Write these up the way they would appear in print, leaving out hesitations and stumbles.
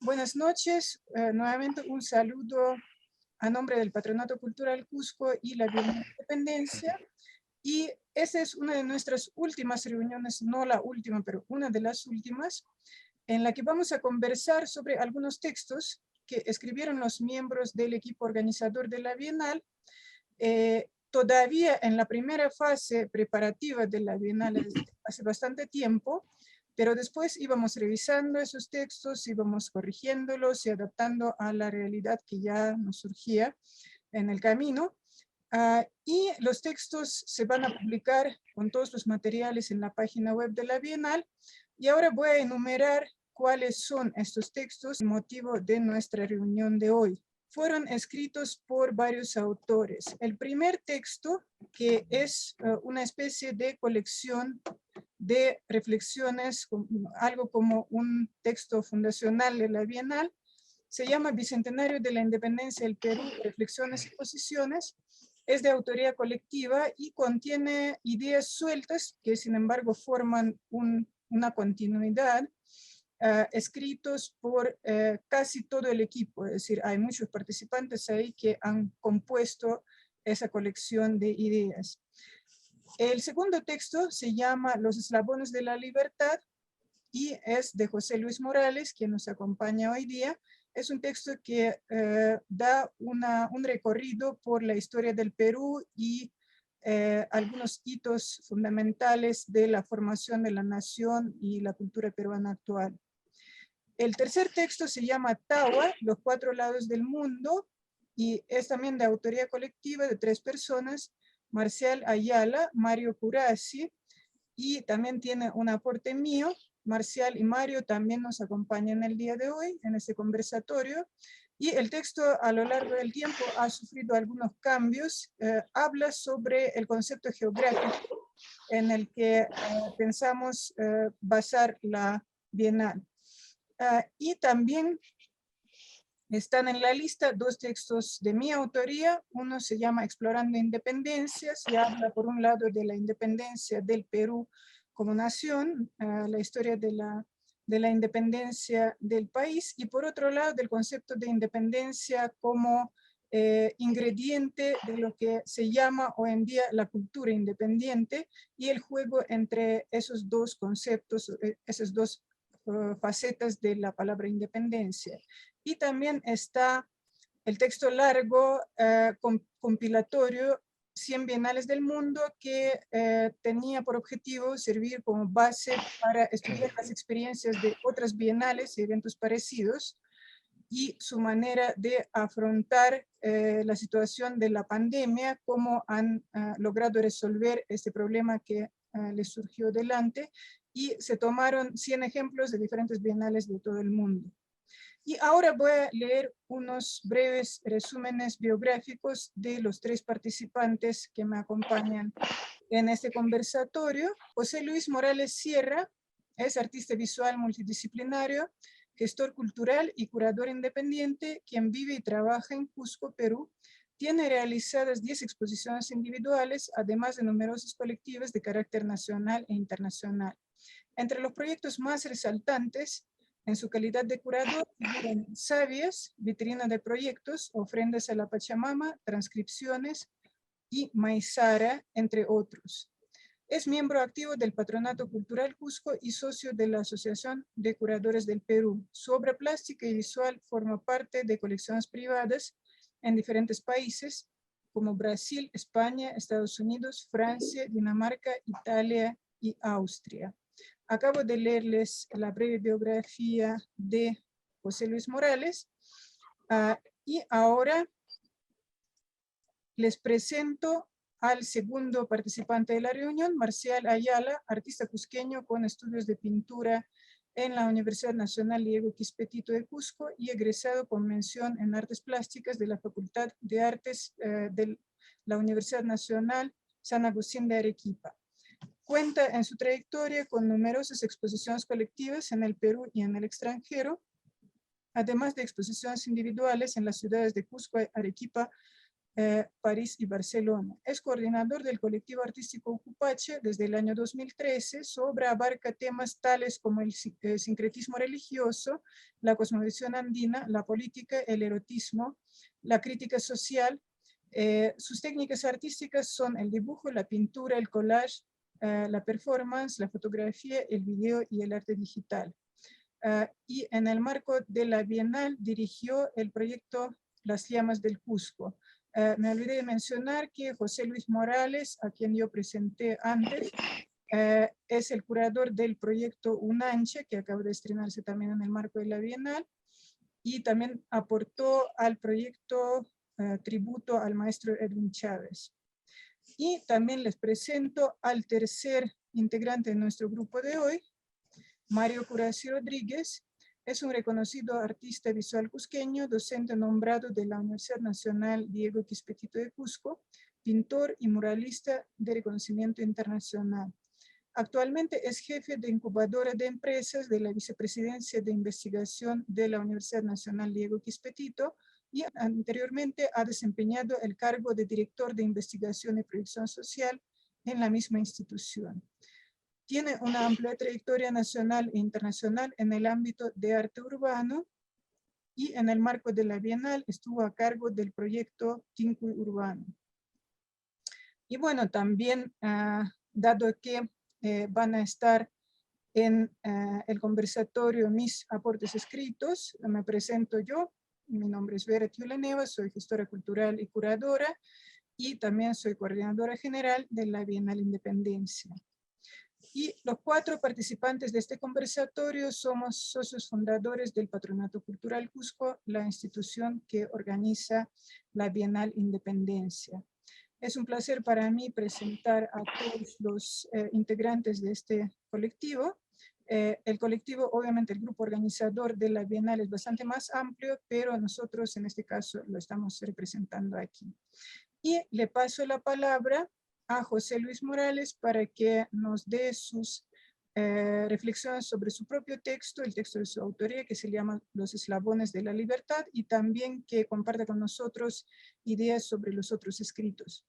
Buenas noches, nuevamente un saludo a nombre del Patronato Cultural Cusco y la Bienal Independencia. Y esta es una de nuestras últimas reuniones, no la última, pero una de las últimas, en la que vamos a conversar sobre algunos textos que escribieron los miembros del equipo organizador de la Bienal, todavía en la primera fase preparativa de la Bienal hace bastante tiempo, pero después íbamos revisando esos textos, íbamos corrigiéndolos y adaptando a la realidad que ya nos surgía en el camino. Y los textos se van a publicar con todos los materiales en la página web de la Bienal. Y ahora voy a enumerar cuáles son estos textos, motivo de nuestra reunión de hoy. Fueron escritos por varios autores. El primer texto, que es una especie de colección de reflexiones, algo como un texto fundacional de la Bienal, se llama Bicentenario de la Independencia del Perú, Reflexiones y Posiciones. Es de autoría colectiva y contiene ideas sueltas que sin embargo forman una continuidad, escritos por casi todo el equipo, es decir, hay muchos participantes ahí que han compuesto esa colección de ideas. El segundo texto se llama Los eslabones de la libertad y es de José Luis Morales, quien nos acompaña hoy día. Es un texto que da un recorrido por la historia del Perú y algunos hitos fundamentales de la formación de la nación y la cultura peruana actual. El tercer texto se llama Tawa, los cuatro lados del mundo, y es también de autoría colectiva de 3 personas, Marcial Ayala, Mario Curasi, y también tiene un aporte mío. Marcial y Mario también nos acompañan el día de hoy en este conversatorio. Y el texto a lo largo del tiempo ha sufrido algunos cambios. Habla sobre el concepto geográfico en el que pensamos basar la Bienal. Y también están en la lista 2 textos de mi autoría. Uno se llama Explorando Independencias y habla por un lado de la independencia del Perú como nación, la historia de la independencia del país, y por otro lado del concepto de independencia como ingrediente de lo que se llama hoy en día la cultura independiente y el juego entre esos dos conceptos, esas dos facetas de la palabra independencia. Y también está el texto largo compilatorio 100 Bienales del Mundo, que tenía por objetivo servir como base para estudiar las experiencias de otras bienales y eventos parecidos y su manera de afrontar la situación de la pandemia, cómo han logrado resolver este problema que les surgió delante, y se tomaron 100 ejemplos de diferentes bienales de todo el mundo. Y ahora voy a leer unos breves resúmenes biográficos de los 3 participantes que me acompañan en este conversatorio. José Luis Morales Sierra es artista visual multidisciplinario, gestor cultural y curador independiente, quien vive y trabaja en Cusco, Perú. Tiene realizadas 10 exposiciones individuales, además de numerosas colectivas de carácter nacional e internacional. Entre los proyectos más resaltantes, en su calidad de curador, figuran Sabias, vitrina de proyectos, ofrendas a la Pachamama, transcripciones y Maizara, entre otros. Es miembro activo del Patronato Cultural Cusco y socio de la Asociación de Curadores del Perú. Su obra plástica y visual forma parte de colecciones privadas en diferentes países, como Brasil, España, Estados Unidos, Francia, Dinamarca, Italia y Austria. Acabo de leerles la breve biografía de José Luis Morales, y ahora les presento al segundo participante de la reunión, Marcial Ayala, artista cusqueño con estudios de pintura en la Universidad Nacional Diego Quispetito de Cusco y egresado con mención en Artes Plásticas de la Facultad de Artes de la Universidad Nacional San Agustín de Arequipa. Cuenta en su trayectoria con numerosas exposiciones colectivas en el Perú y en el extranjero, además de exposiciones individuales en las ciudades de Cusco, Arequipa, París y Barcelona. Es coordinador del colectivo artístico Ucupache desde el año 2013. Su obra abarca temas tales como el sincretismo religioso, la cosmovisión andina, la política, el erotismo, la crítica social. Sus técnicas artísticas son el dibujo, la pintura, el collage, la performance, la fotografía, el video y el arte digital. Y en el marco de la Bienal dirigió el proyecto Las Llamas del Cusco. Me olvidé de mencionar que José Luis Morales, a quien yo presenté antes, es el curador del proyecto Unanche, que acaba de estrenarse también en el marco de la Bienal, y también aportó al proyecto Tributo al Maestro Edwin Chávez. Y también les presento al tercer integrante de nuestro grupo de hoy, Mario Curaci Rodríguez. Es un reconocido artista visual cusqueño, docente nombrado de la Universidad Nacional Diego Quispetito de Cusco, pintor y muralista de reconocimiento internacional. Actualmente es jefe de incubadora de empresas de la Vicepresidencia de Investigación de la Universidad Nacional Diego Quispetito y anteriormente ha desempeñado el cargo de director de investigación y proyección social en la misma institución. Tiene una amplia trayectoria nacional e internacional en el ámbito de arte urbano y en el marco de la Bienal estuvo a cargo del proyecto Tincuy Urbano. Y bueno, también, dado que van a estar en el conversatorio mis aportes escritos, me presento yo. Mi nombre es Vera Tiuleneva, soy gestora cultural y curadora y también soy coordinadora general de la Bienal Independencia. Y los 4 participantes de este conversatorio somos socios fundadores del Patronato Cultural Cusco, la institución que organiza la Bienal Independencia. Es un placer para mí presentar a todos los integrantes de este colectivo. El colectivo, obviamente el grupo organizador de la Bienal es bastante más amplio, pero nosotros en este caso lo estamos representando aquí. Y le paso la palabra a José Luis Morales para que nos dé sus reflexiones sobre su propio texto, el texto de su autoría que se llama Los Eslabones de la Libertad, y también que comparta con nosotros ideas sobre los otros escritos.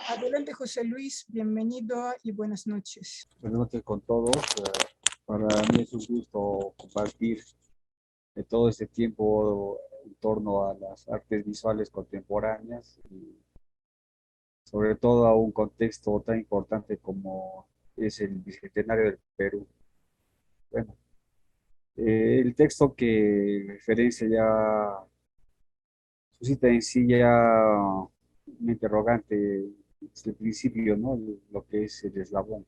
Adelante, José Luis, bienvenido y buenas noches. Buenas noches con todos. Para mí es un gusto compartir todo este tiempo en torno a las artes visuales contemporáneas y sobre todo a un contexto tan importante como es el bicentenario del Perú. Bueno, el texto que referencia ya suscita en sí ya un interrogante desde el principio, ¿no? Lo que es el eslabón.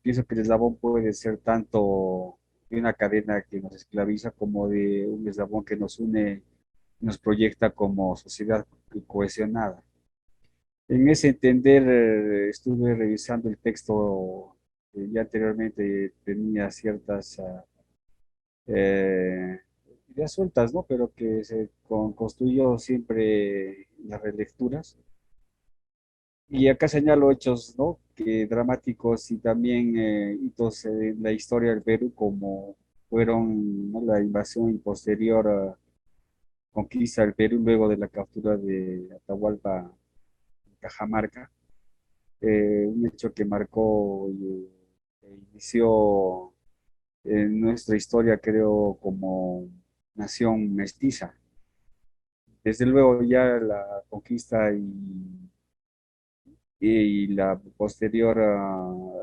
Pienso que el eslabón puede ser tanto de una cadena que nos esclaviza como de un eslabón que nos une y nos proyecta como sociedad cohesionada. En ese entender, estuve revisando el texto que ya anteriormente tenía ciertas eh, ideas sueltas, ¿no? Pero que se construyó siempre en las relecturas. Y acá señalo hechos, ¿no? Que dramáticos y también hitos en la historia del Perú, como fueron, ¿no? La invasión y posterior conquista del Perú luego de la captura de Atahualpa en Cajamarca. Un hecho que marcó e inició nuestra historia, creo, como nación mestiza. Desde luego ya la conquista y la posterior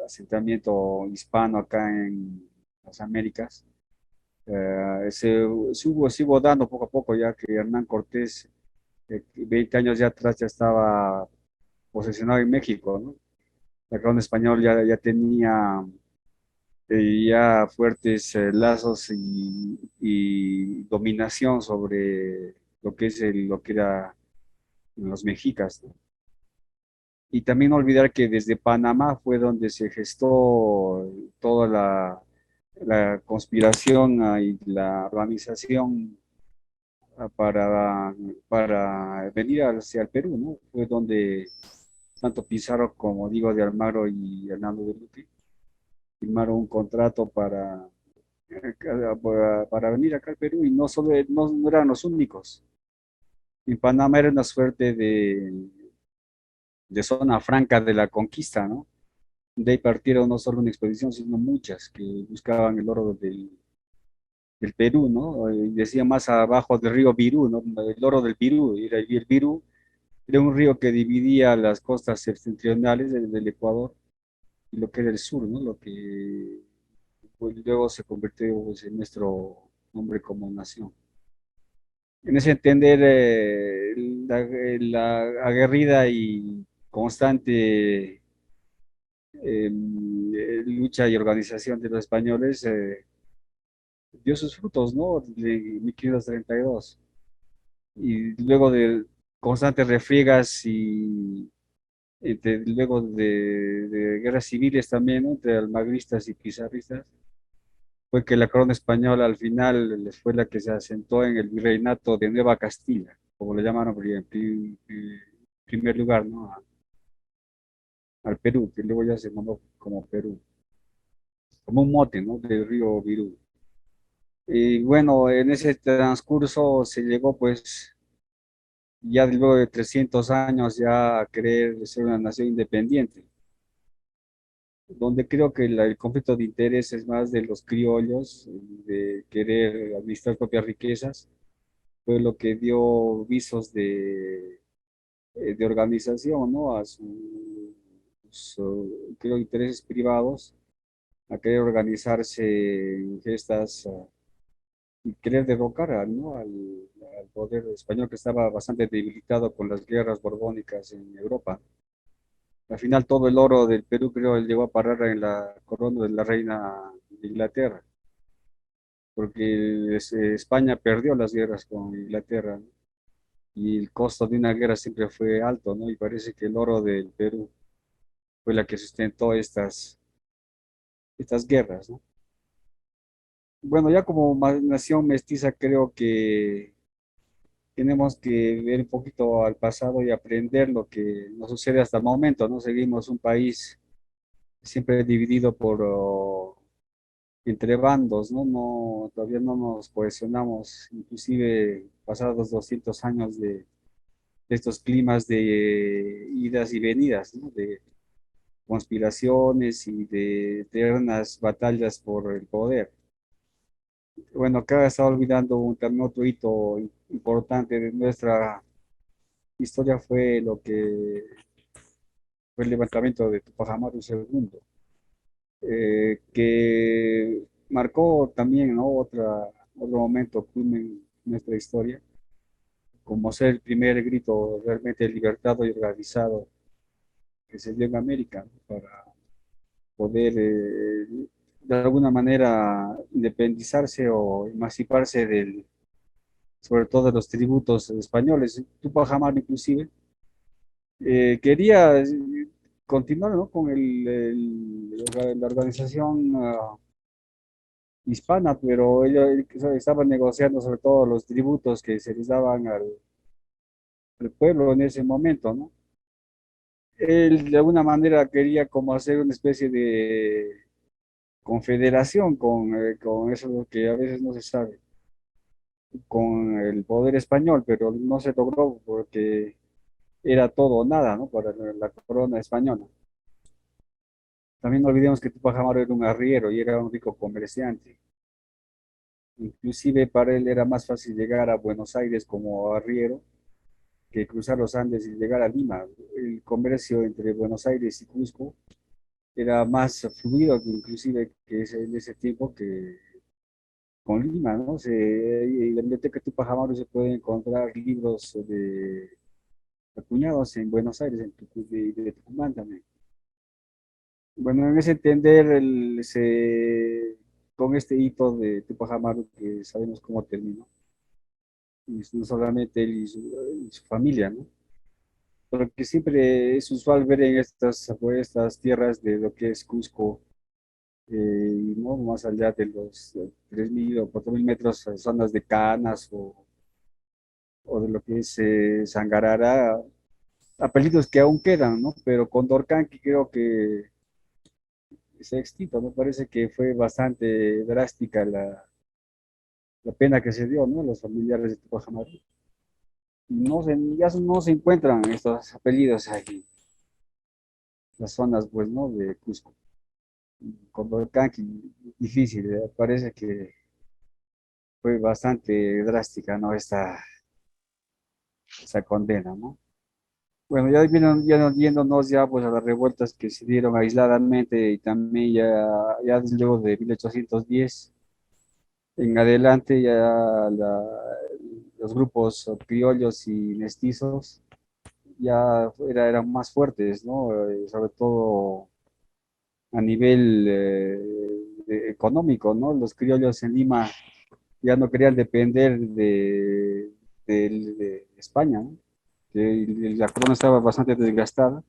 asentamiento hispano acá en las Américas, se hubo dando poco a poco, ya que Hernán Cortés, 20 años ya atrás, ya estaba posesionado en México, ¿no? La corona español ya tenía ya fuertes lazos y dominación sobre lo que lo que era los mexicas, ¿no? Y también no olvidar que desde Panamá fue donde se gestó toda la conspiración y la organización para venir hacia el Perú, ¿no? Fue donde tanto Pizarro como Diego de Almagro y Hernando de Luque firmaron un contrato para venir acá al Perú y no solo no eran los únicos. En Panamá era una suerte de zona franca de la conquista, ¿no? De ahí partieron no solo una expedición, sino muchas que buscaban el oro del Perú, ¿no? Y decía más abajo del río Virú, ¿no? El oro del Virú. Y el Virú era un río que dividía las costas septentrionales del Ecuador y lo que era el sur, ¿no? Lo que pues, luego se convirtió pues, en nuestro nombre como nación. En ese entender, la aguerrida y constante lucha y organización de los españoles dio sus frutos, ¿no? De 1532. Y luego de constantes refriegas y luego de guerras civiles también, ¿no? Entre almagristas y pizarristas, fue que la corona española al final fue la que se asentó en el virreinato de Nueva Castilla, como le llamaron en primer lugar, ¿no? Al Perú, que luego ya se llamó como Perú, como un mote, ¿no? Del río Virú. Y bueno, en ese transcurso se llegó pues ya luego de 300 años ya a querer ser una nación independiente, donde creo que el conflicto de interés es más de los criollos, de querer administrar propias riquezas, fue lo que dio visos de organización, ¿no? A creo, intereses privados, a querer organizarse en gestas y querer derrocar ¿no? al poder español que estaba bastante debilitado con las guerras borbónicas en Europa. Al final todo el oro del Perú creo llegó a parar en la corona de la reina de Inglaterra, porque España perdió las guerras con Inglaterra, ¿no? Y el costo de una guerra siempre fue alto, ¿no? Y parece que el oro del Perú fue la que sustentó estas guerras, ¿no? Bueno, ya como nación mestiza creo que tenemos que ver un poquito al pasado y aprender lo que nos sucede hasta el momento, ¿no? Seguimos un país siempre dividido entre bandos, ¿no? Todavía no nos cohesionamos, inclusive pasados 200 años de estos climas de idas y venidas, ¿no? De conspiraciones y de eternas batallas por el poder. Bueno, acá está olvidando también otro hito importante de nuestra historia fue lo que fue el levantamiento de Tupac Amaru II, que marcó también, ¿no? Otro momento culmen en nuestra historia, como ser el primer grito realmente libertado y organizado que se dio en América, ¿no? Para poder de alguna manera independizarse o emanciparse sobre todo de los tributos españoles. Tupac Amaru inclusive quería continuar, ¿no? con la organización hispana, pero ellos estaban negociando sobre todo los tributos que se les daban al pueblo en ese momento, ¿no? Él de alguna manera quería como hacer una especie de confederación con eso que a veces no se sabe, con el poder español, pero no se logró porque era todo o nada, ¿no? Para la corona española. También no olvidemos que Tupac Amaru era un arriero y era un rico comerciante. Inclusive para él era más fácil llegar a Buenos Aires como arriero que cruzar los Andes y llegar a Lima. El comercio entre Buenos Aires y Cusco era más fluido que inclusive en ese tiempo que con Lima, ¿no? En la biblioteca Tupac Amaru se pueden encontrar libros acuñados en Buenos Aires, de Tucumán también. Bueno, en ese entender, con este hito de Tupac Amaru, que sabemos cómo terminó, y no solamente él y su familia, ¿no? Porque siempre es usual ver en estas tierras de lo que es Cusco, y no más allá de los 3.000 o 4.000 metros, zonas de Canas o de lo que es Sangarara, apellidos que aún quedan, ¿no? Pero Condorcanqui creo que se ha extinto, me parece que fue bastante drástica la pena que se dio, ¿no? A los familiares de Tupac Amaru. Ya no se encuentran estos apellidos aquí, las zonas, pues, ¿no? De Cusco. Con volcán, que difícil, parece que fue bastante drástica, ¿no? Esa condena, ¿no? Bueno, yéndonos ya pues a las revueltas que se dieron aisladamente y también ya desde luego de 1810 en adelante los grupos criollos y mestizos eran más fuertes, ¿no? Sobre todo a nivel económico, ¿no? Los criollos en Lima ya no querían depender de España, ¿no? Que la corona estaba bastante desgastada.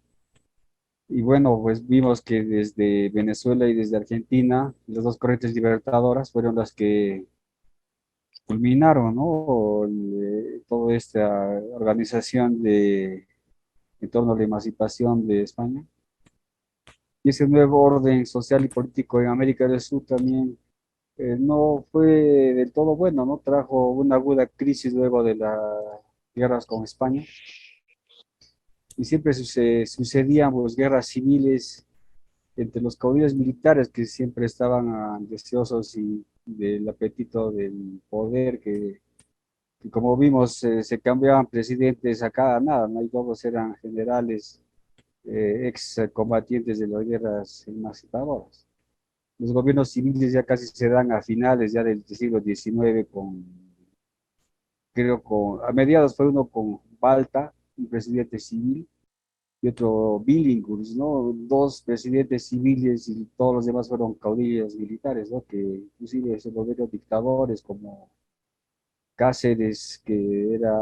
Y bueno, pues vimos que desde Venezuela y desde Argentina, las dos corrientes libertadoras fueron las que culminaron, ¿no? Toda esta organización en torno a la emancipación de España. Y ese nuevo orden social y político en América del Sur también no fue del todo bueno, ¿no? Trajo una aguda crisis luego de las guerras con España. Y siempre sucedían pues, guerras civiles entre los caudillos militares que siempre estaban deseosos y del apetito del poder, que como vimos se cambiaban presidentes a cada nada, ¿no? Y todos eran generales, ex combatientes de las guerras emancipadoras. Los gobiernos civiles ya casi se dan a finales ya del siglo XIX a mediados fue uno con Balta, un presidente civil, y otro Billinghurst, ¿no? Dos presidentes civiles y todos los demás fueron caudillos militares, ¿no? Que inclusive se volvieron dictadores como Cáceres, que era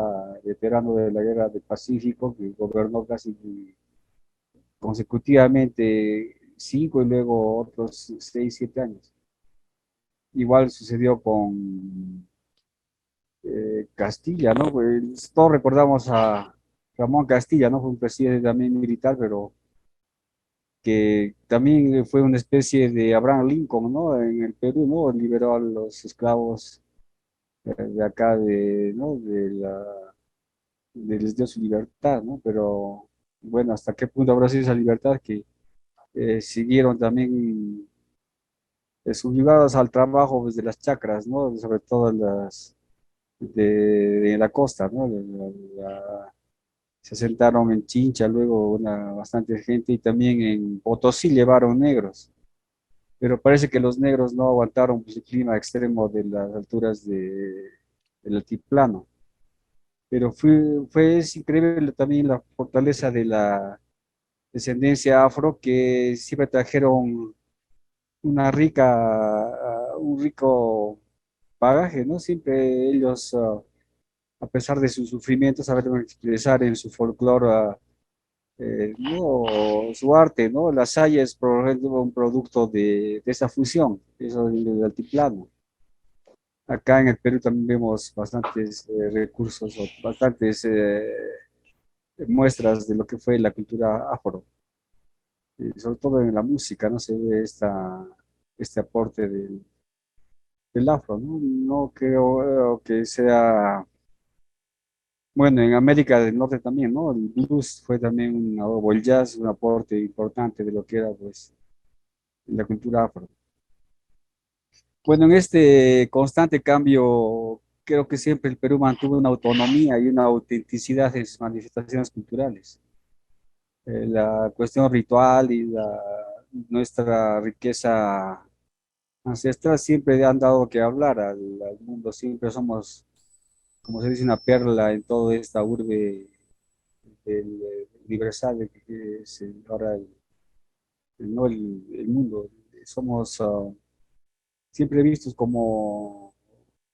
veterano de la Guerra del Pacífico, que gobernó casi consecutivamente 5 y luego otros 6, 7 años. Igual sucedió con Castilla, ¿no? Pues, todos recordamos a Ramón Castilla, ¿no? Fue un presidente también militar, pero que también fue una especie de Abraham Lincoln, ¿no? En el Perú, ¿no? Liberó a los esclavos de acá, ¿no? Les dio su libertad, ¿no? Pero bueno, ¿hasta qué punto habrá sido esa libertad que siguieron también subyugados al trabajo desde las chacras, ¿no? Sobre todo de la costa, ¿no? Se asentaron en Chincha, luego bastante gente, y también en Potosí llevaron negros. Pero parece que los negros no aguantaron pues, el clima extremo de las alturas del altiplano. Pero es increíble también la fortaleza de la descendencia afro, que siempre trajeron un rico bagaje, ¿no? Siempre ellos, a pesar de sus sufrimientos, saben expresar en su folclore no, su arte, ¿no? La saya es probablemente un producto de esa fusión, eso del altiplano. Acá en el Perú también vemos bastantes recursos o bastantes muestras de lo que fue la cultura afro, sobre todo en la música, ¿no? Se ve este aporte del afro, ¿no? No creo que sea, bueno, en América del Norte también, ¿no? El blues fue también, o el jazz, un aporte importante de lo que era, pues, la cultura afro. Bueno, en este constante cambio, creo que siempre el Perú mantuvo una autonomía y una autenticidad en sus manifestaciones culturales. La cuestión ritual y nuestra riqueza ancestral siempre han dado que hablar al mundo. Siempre somos, como se dice, una perla en toda esta urbe universal que es ahora no el mundo. Somos siempre vistos como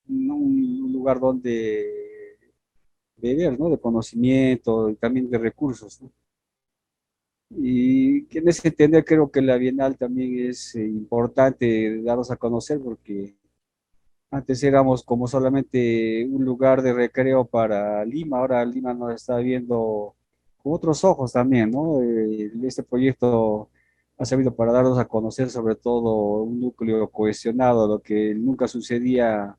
un lugar donde beber, ¿no? De conocimiento y también de recursos, ¿no? Y que en ese entender creo que la Bienal también es importante darnos a conocer porque antes éramos como solamente un lugar de recreo para Lima, ahora Lima nos está viendo con otros ojos también, ¿no? Este proyecto ha servido para darnos a conocer sobre todo un núcleo cohesionado, lo que nunca sucedía,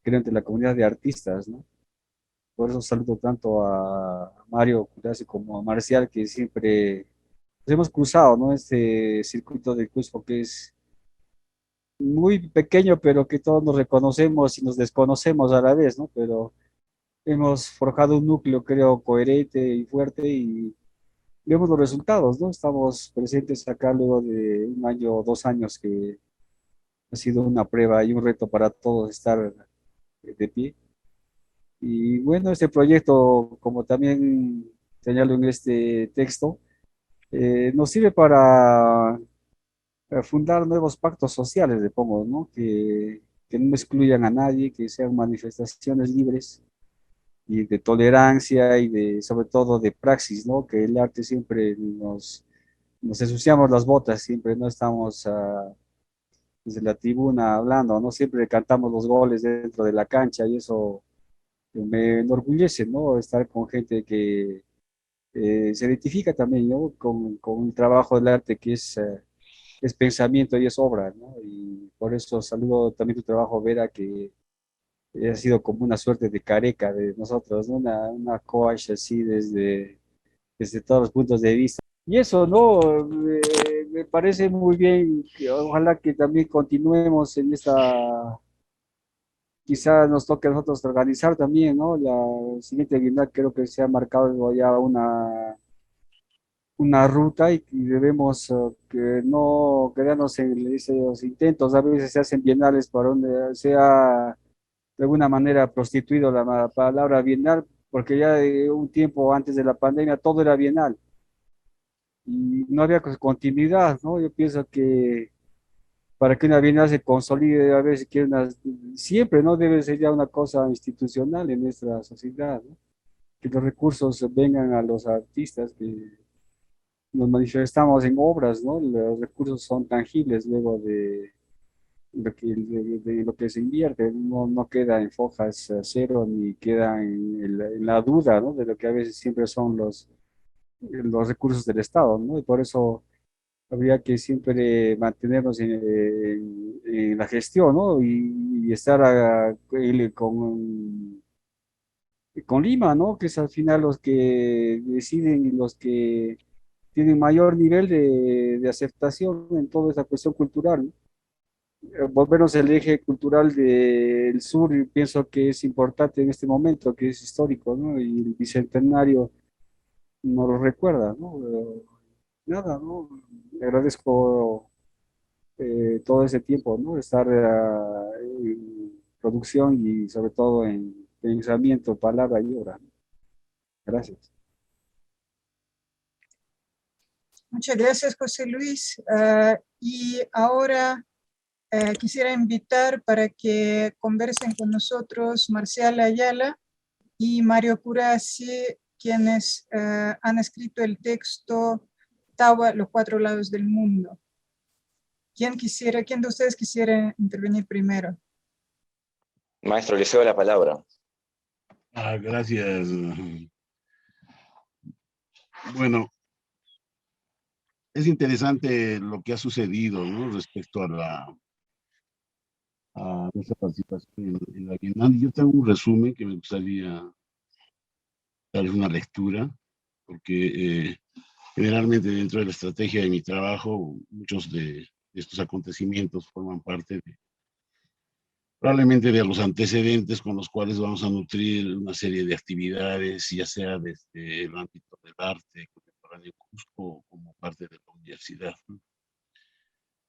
creo, entre la comunidad de artistas, ¿no? Por eso saludo tanto a Mario Curasi como a Marcial, que siempre nos hemos cruzado, ¿no? Este circuito del Cusco que es muy pequeño, pero que todos nos reconocemos y nos desconocemos a la vez, ¿no? Pero hemos forjado un núcleo, creo, coherente y fuerte y vemos los resultados, ¿no? Estamos presentes acá luego de un año o 2 años que ha sido una prueba y un reto para todos estar de pie. Y bueno, este proyecto, como también señalo en este texto, nos sirve para fundar nuevos pactos sociales, le pongo, ¿no? Que no excluyan a nadie, que sean manifestaciones libres y de tolerancia y de, sobre todo, de praxis, ¿no? Que el arte siempre nos ensuciamos las botas, siempre no estamos desde la tribuna hablando, ¿no? Siempre cantamos los goles dentro de la cancha y eso me enorgullece, ¿no? Estar con gente que se identifica también, ¿no? Con el trabajo del arte que es pensamiento y es obra, ¿no? Y por eso saludo también tu trabajo, Vera, que ha sido como una suerte de careca de nosotros, ¿no? Una coach así desde todos los puntos de vista. Y eso, ¿no? Me parece muy bien, ojalá que también continuemos en esta, quizás nos toque a nosotros organizar también, ¿no? La siguiente Bienal creo que se ha marcado ya una ruta y debemos que no quedarnos en esos intentos. A veces se hacen bienales para donde sea de alguna manera prostituido la palabra bienal, porque ya de un tiempo antes de la pandemia todo era bienal y no había continuidad, ¿no? Yo pienso que para que una bienal se consolide, a veces que siempre, ¿no? Debe ser ya una cosa institucional en nuestra sociedad, ¿no? Que los recursos vengan a los artistas, que nos manifestamos en obras, ¿no? Los recursos son tangibles luego de lo que se invierte, no queda en fojas cero ni queda en la duda, ¿no? De lo que a veces siempre son los recursos del Estado, ¿no? Y por eso habría que siempre mantenernos en la gestión, ¿no? Y estar con Lima, ¿no? Que es al final los que deciden y los que tienen mayor nivel de aceptación en toda esta cuestión cultural, ¿no? Volvernos el eje cultural del sur, y pienso que es importante en este momento, que es histórico, ¿no? Y el bicentenario nos lo recuerda, ¿no? Nada, ¿no? Le agradezco todo ese tiempo, ¿no? Estar en producción y sobre todo en pensamiento, palabra y obra. Gracias. Muchas gracias, José Luis. Y ahora quisiera invitar para que conversen con nosotros Marcial Ayala y Mario Curasi, quienes han escrito el texto Tawa, los cuatro lados del mundo. ¿Quién de ustedes quisiera intervenir primero? Maestro, le cedo la palabra. Gracias. Bueno, es interesante lo que ha sucedido, ¿no? Respecto a nuestra participación en la Bienal. Yo tengo un resumen que me gustaría darles una lectura, porque generalmente dentro de la estrategia de mi trabajo, muchos de estos acontecimientos forman parte probablemente de los antecedentes con los cuales vamos a nutrir una serie de actividades, ya sea desde el ámbito del arte contemporáneo en Cusco como parte de la universidad, ¿no?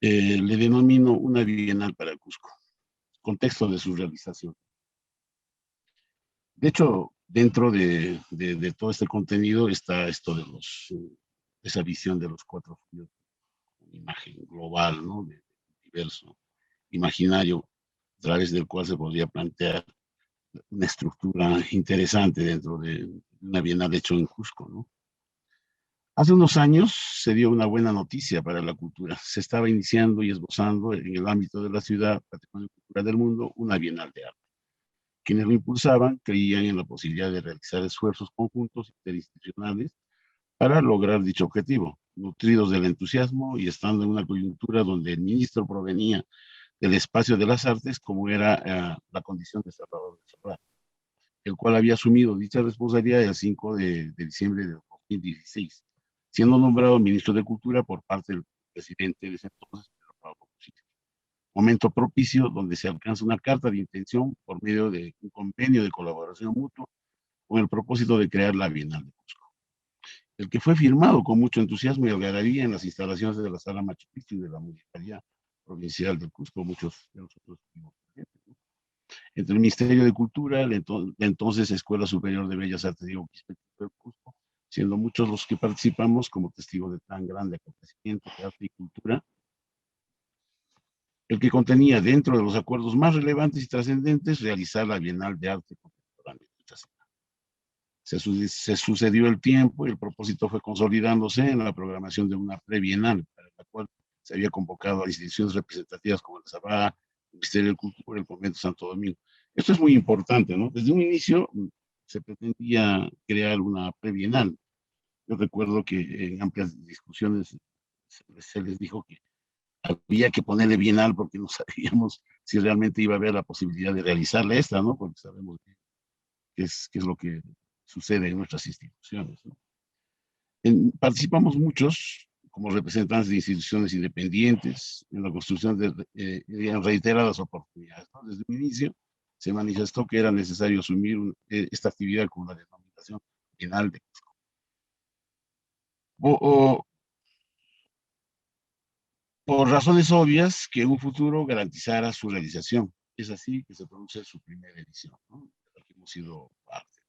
Le denomino una bienal para Cusco, contexto de su realización. De hecho, dentro de todo este contenido está esto de esa visión de los cuatro folios, una imagen global, ¿no? Del universo imaginario, a través del cual se podría plantear una estructura interesante dentro de una bienal hecho en Cusco, ¿no? Hace unos años se dio una buena noticia para la cultura. Se estaba iniciando y esbozando en el ámbito de la ciudad, patrimonio cultural del mundo, una bienal de arte. Quienes lo impulsaban creían en la posibilidad de realizar esfuerzos conjuntos interinstitucionales para lograr dicho objetivo, nutridos del entusiasmo y estando en una coyuntura donde el ministro provenía del espacio de las artes como era la condición de Salvador de Sobral. el cual había asumido dicha responsabilidad el 5 de diciembre de 2016, siendo nombrado ministro de Cultura por parte del presidente de ese entonces, Pedro Pablo Kuczynski. Momento propicio donde se alcanza una carta de intención por medio de un convenio de colaboración mutua con el propósito de crear la Bienal de Cusco, el que fue firmado con mucho entusiasmo y algarabía en las instalaciones de la Sala Machu Picchu de la Municipalidad Provincial del Cusco. Muchos de nosotros estuvimos presentes, ¿no? Entre el Ministerio de Cultura, la entonces Escuela Superior de Bellas Artes de del Cusco, siendo muchos los que participamos como testigos de tan grande acontecimiento de arte y cultura, el que contenía dentro de los acuerdos más relevantes y trascendentes realizar la Bienal de Arte Contemporáneo. Se sucedió el tiempo y el propósito fue consolidándose en la programación de una prebienal, para la cual se había convocado a instituciones representativas como el Sabá, el Ministerio de Cultura, el Convento Santo Domingo. Esto es muy importante, ¿no? Desde un inicio se pretendía crear una prebienal. Yo recuerdo que en amplias discusiones se les dijo que había que ponerle bienal porque no sabíamos si realmente iba a haber la posibilidad de realizarla esta, ¿no? Porque sabemos que es lo que sucede en nuestras instituciones, ¿no? Participamos muchos como representantes de instituciones independientes en la construcción de reiteradas oportunidades, ¿no? Desde un inicio se manifestó que era necesario asumir esta actividad con la denominación Bienal de Cusco. Por razones obvias que en un futuro garantizara su realización. Es así que se produce su primera edición, ¿no? De la que hemos sido parte.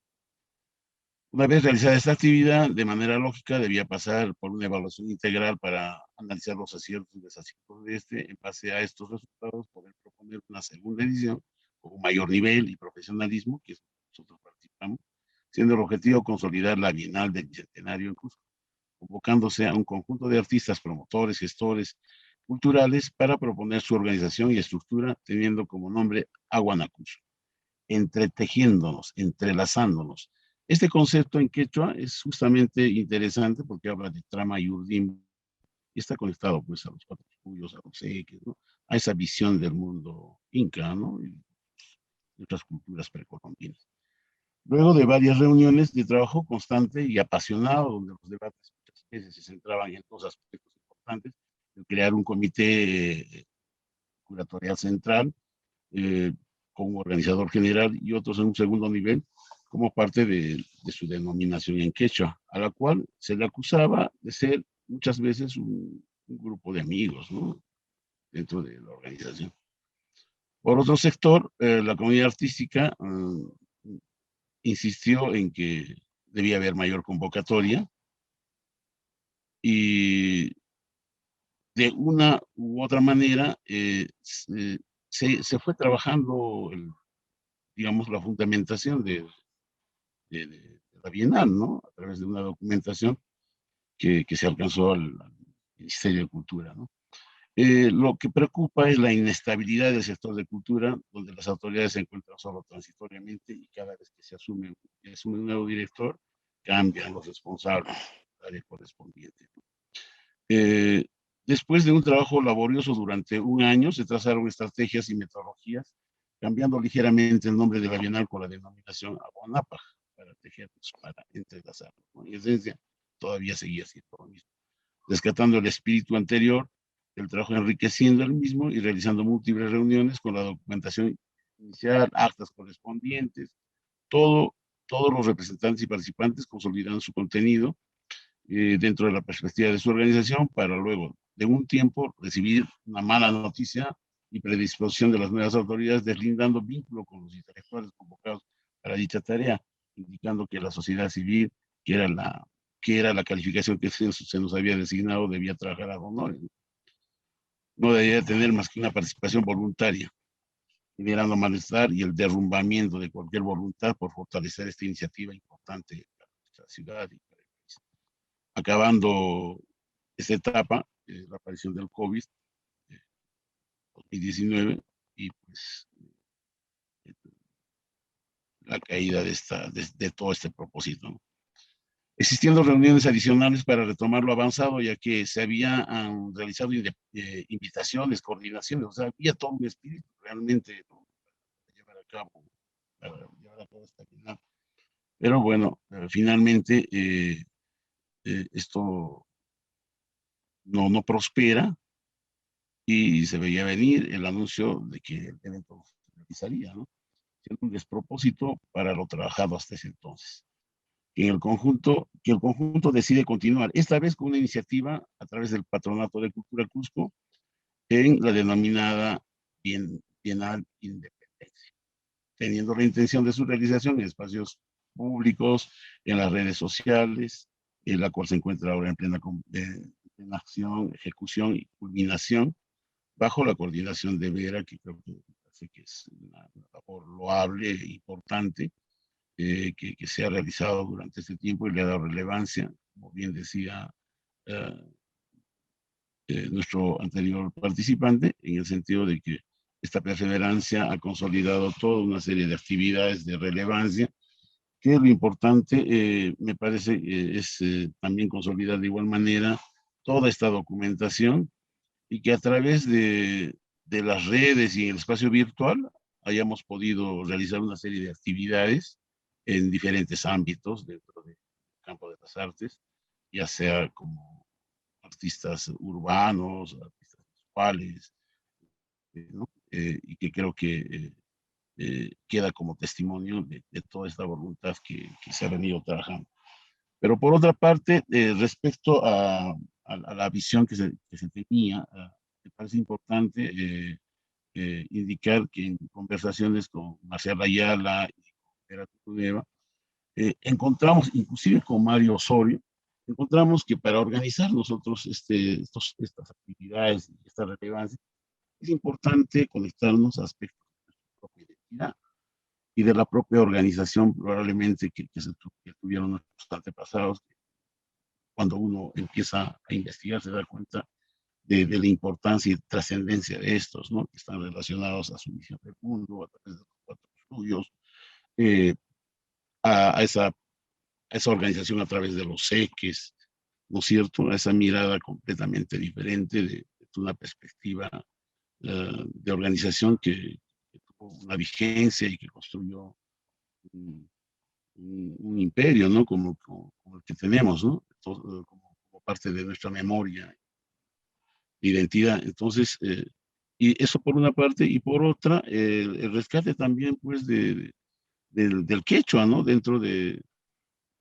Una vez realizada esta actividad, de manera lógica, debía pasar por una evaluación integral para analizar los aciertos y desaciertos de este. En base a estos resultados, poder proponer una segunda edición con un mayor nivel y profesionalismo, que nosotros participamos, siendo el objetivo consolidar la Bienal del Bicentenario en Cusco, convocándose a un conjunto de artistas, promotores, gestores culturales para proponer su organización y estructura, teniendo como nombre Aguanacucho, entretejiéndonos, entrelazándonos. Este concepto en quechua es justamente interesante porque habla de trama y urdim y está conectado pues a los cuatro cuyos, a los eques, ¿no? A esa visión del mundo inca, ¿no? Y otras culturas precolombinas. Luego de varias reuniones de trabajo constante y apasionado, donde los debates muchas veces se centraban en dos aspectos importantes, el crear un comité curatorial central, eh, como organizador general, y otros en un segundo nivel, como parte de su denominación en quechua, a la cual se le acusaba de ser muchas veces un grupo de amigos, ¿no? Dentro de la organización. Por otro sector, la comunidad artística insistió en que debía haber mayor convocatoria y de una u otra manera se fue trabajando, digamos, la fundamentación de la Bienal, ¿no? A través de una documentación que se alcanzó al Ministerio de Cultura, ¿no? Lo que preocupa es la inestabilidad del sector de cultura, donde las autoridades se encuentran solo transitoriamente y cada vez que se asume un nuevo director, cambian los responsables del área correspondiente. Eh, Después de un trabajo laborioso durante un año, se trazaron estrategias y metodologías, cambiando ligeramente el nombre de la Bienal con la denominación Aguanapaj, para tejerlos, para entrelazarlos, ¿no? En esencia, todavía seguía siendo lo mismo, rescatando el espíritu anterior, el trabajo enriqueciendo el mismo y realizando múltiples reuniones con la documentación inicial, actas correspondientes, todo, todos los representantes y participantes consolidando su contenido dentro de la perspectiva de su organización para luego, de un tiempo, recibir una mala noticia y predisposición de las nuevas autoridades, deslindando vínculo con los intelectuales convocados para dicha tarea, indicando que la sociedad civil, que era la calificación que se nos había designado, debía trabajar a honores. No debía tener más que una participación voluntaria, generando malestar y el derrumbamiento de cualquier voluntad por fortalecer esta iniciativa importante para nuestra ciudad y para el país. Acabando esta etapa, la aparición del COVID, 2019, y pues la caída de todo este propósito, ¿no? Existiendo reuniones adicionales para retomar lo avanzado, ya que se habían realizado invitaciones, coordinaciones, o sea, había todo un espíritu realmente, ¿no? Para llevar a cabo toda esta bienal. Pero bueno, finalmente esto no prospera y se veía venir el anuncio de que el evento se realizaría, ¿no? Siendo un despropósito para lo trabajado hasta ese entonces. Que el conjunto decide continuar, esta vez con una iniciativa a través del Patronato de Cultura Cusco en la denominada Bienal Independencia, teniendo la intención de su realización en espacios públicos, en las redes sociales, en la cual se encuentra ahora en plena acción, ejecución y culminación, bajo la coordinación de Vera, que creo que es una labor loable e importante, que se ha realizado durante este tiempo y le ha dado relevancia, como bien decía nuestro anterior participante, en el sentido de que esta perseverancia ha consolidado toda una serie de actividades de relevancia, que lo importante, me parece, es también consolidar de igual manera toda esta documentación y que a través de las redes y el espacio virtual hayamos podido realizar una serie de actividades en diferentes ámbitos dentro del campo de las artes, ya sea como artistas urbanos, artistas visuales, ¿no? Y que creo que queda como testimonio de toda esta voluntad que se ha venido trabajando. Pero por otra parte, respecto a la visión que se tenía, me parece importante indicar que en conversaciones con Marcial Ayala y con Vera Tudeva, encontramos, inclusive con Mario Osorio, encontramos que para organizar nosotros estas actividades y esta relevancia, es importante conectarnos a aspectos de nuestra propia identidad y de la propia organización, probablemente que tuvieron nuestros antepasados. Cuando uno empieza a investigar, se da cuenta de la importancia y trascendencia de estos, ¿no? Que están relacionados a su misión del mundo, a través de los 4 estudios, eh, a esa organización a través de los eques, ¿no es cierto? A esa mirada completamente diferente de una perspectiva de organización que tuvo una vigencia y que construyó un imperio, ¿no? Como el que tenemos, ¿no? Como parte de nuestra memoria, identidad. Entonces, y eso por una parte, y por otra, el rescate también, pues, del quechua, ¿no? Dentro de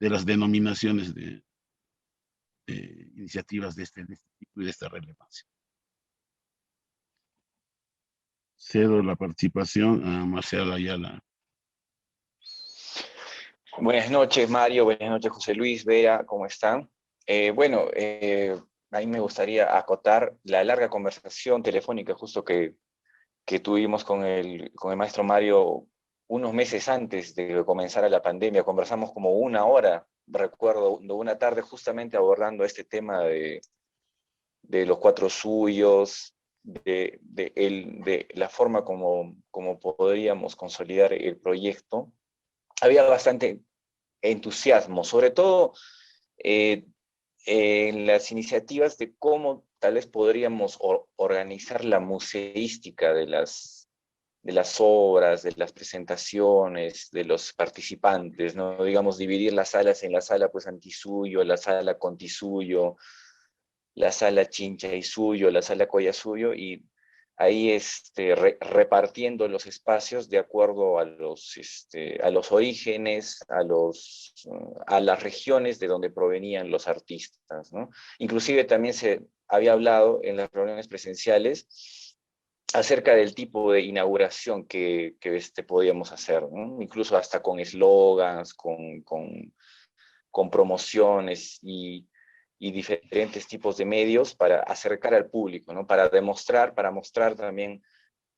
las denominaciones de iniciativas de este tipo y de esta relevancia. Cedo la participación a Marcial Ayala. Buenas noches, Mario. Buenas noches, José Luis, Vera, ¿cómo están? A mí me gustaría acotar la larga conversación telefónica justo que tuvimos con el maestro Mario unos meses antes de que comenzara la pandemia. Conversamos como 1 hora, recuerdo, de una tarde justamente abordando este tema de los 4 suyos, de la forma como podríamos consolidar el proyecto. Había bastante entusiasmo, sobre todo en las iniciativas de cómo tal vez podríamos organizar la museística de las obras, de las presentaciones, de los participantes, ¿no? Digamos, dividir las salas en la sala pues antisuyo, la sala contisuyo, la sala chincha y suyo, la sala coya suyo, y ahí repartiendo los espacios de acuerdo a los orígenes, a las regiones de donde provenían los artistas, ¿no? Inclusive también se había hablado en las reuniones presenciales acerca del tipo de inauguración que podíamos hacer, ¿no? Incluso hasta con eslogans, con promociones y diferentes tipos de medios para acercar al público, ¿no? Para mostrar también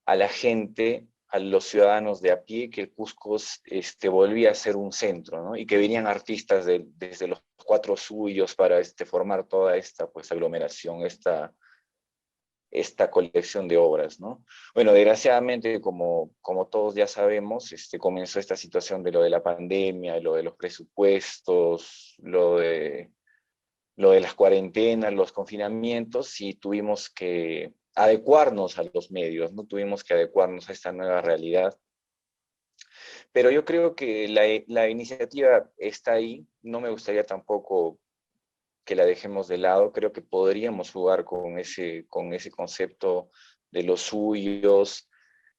a la gente, a los ciudadanos de a pie, que el Cusco volvía a ser un centro, ¿no? Y que venían artistas desde los 4 suyos para formar toda esta pues, aglomeración, esta colección de obras, ¿no? Bueno, desgraciadamente, como todos ya sabemos, comenzó esta situación de lo de la pandemia, lo de los presupuestos, lo de las cuarentenas, los confinamientos, y tuvimos que adecuarnos a los medios, ¿no? Tuvimos que adecuarnos a esta nueva realidad. pero yo creo que la iniciativa está ahí. No me gustaría tampoco que la dejemos de lado. Creo que podríamos jugar con ese concepto de los suyos,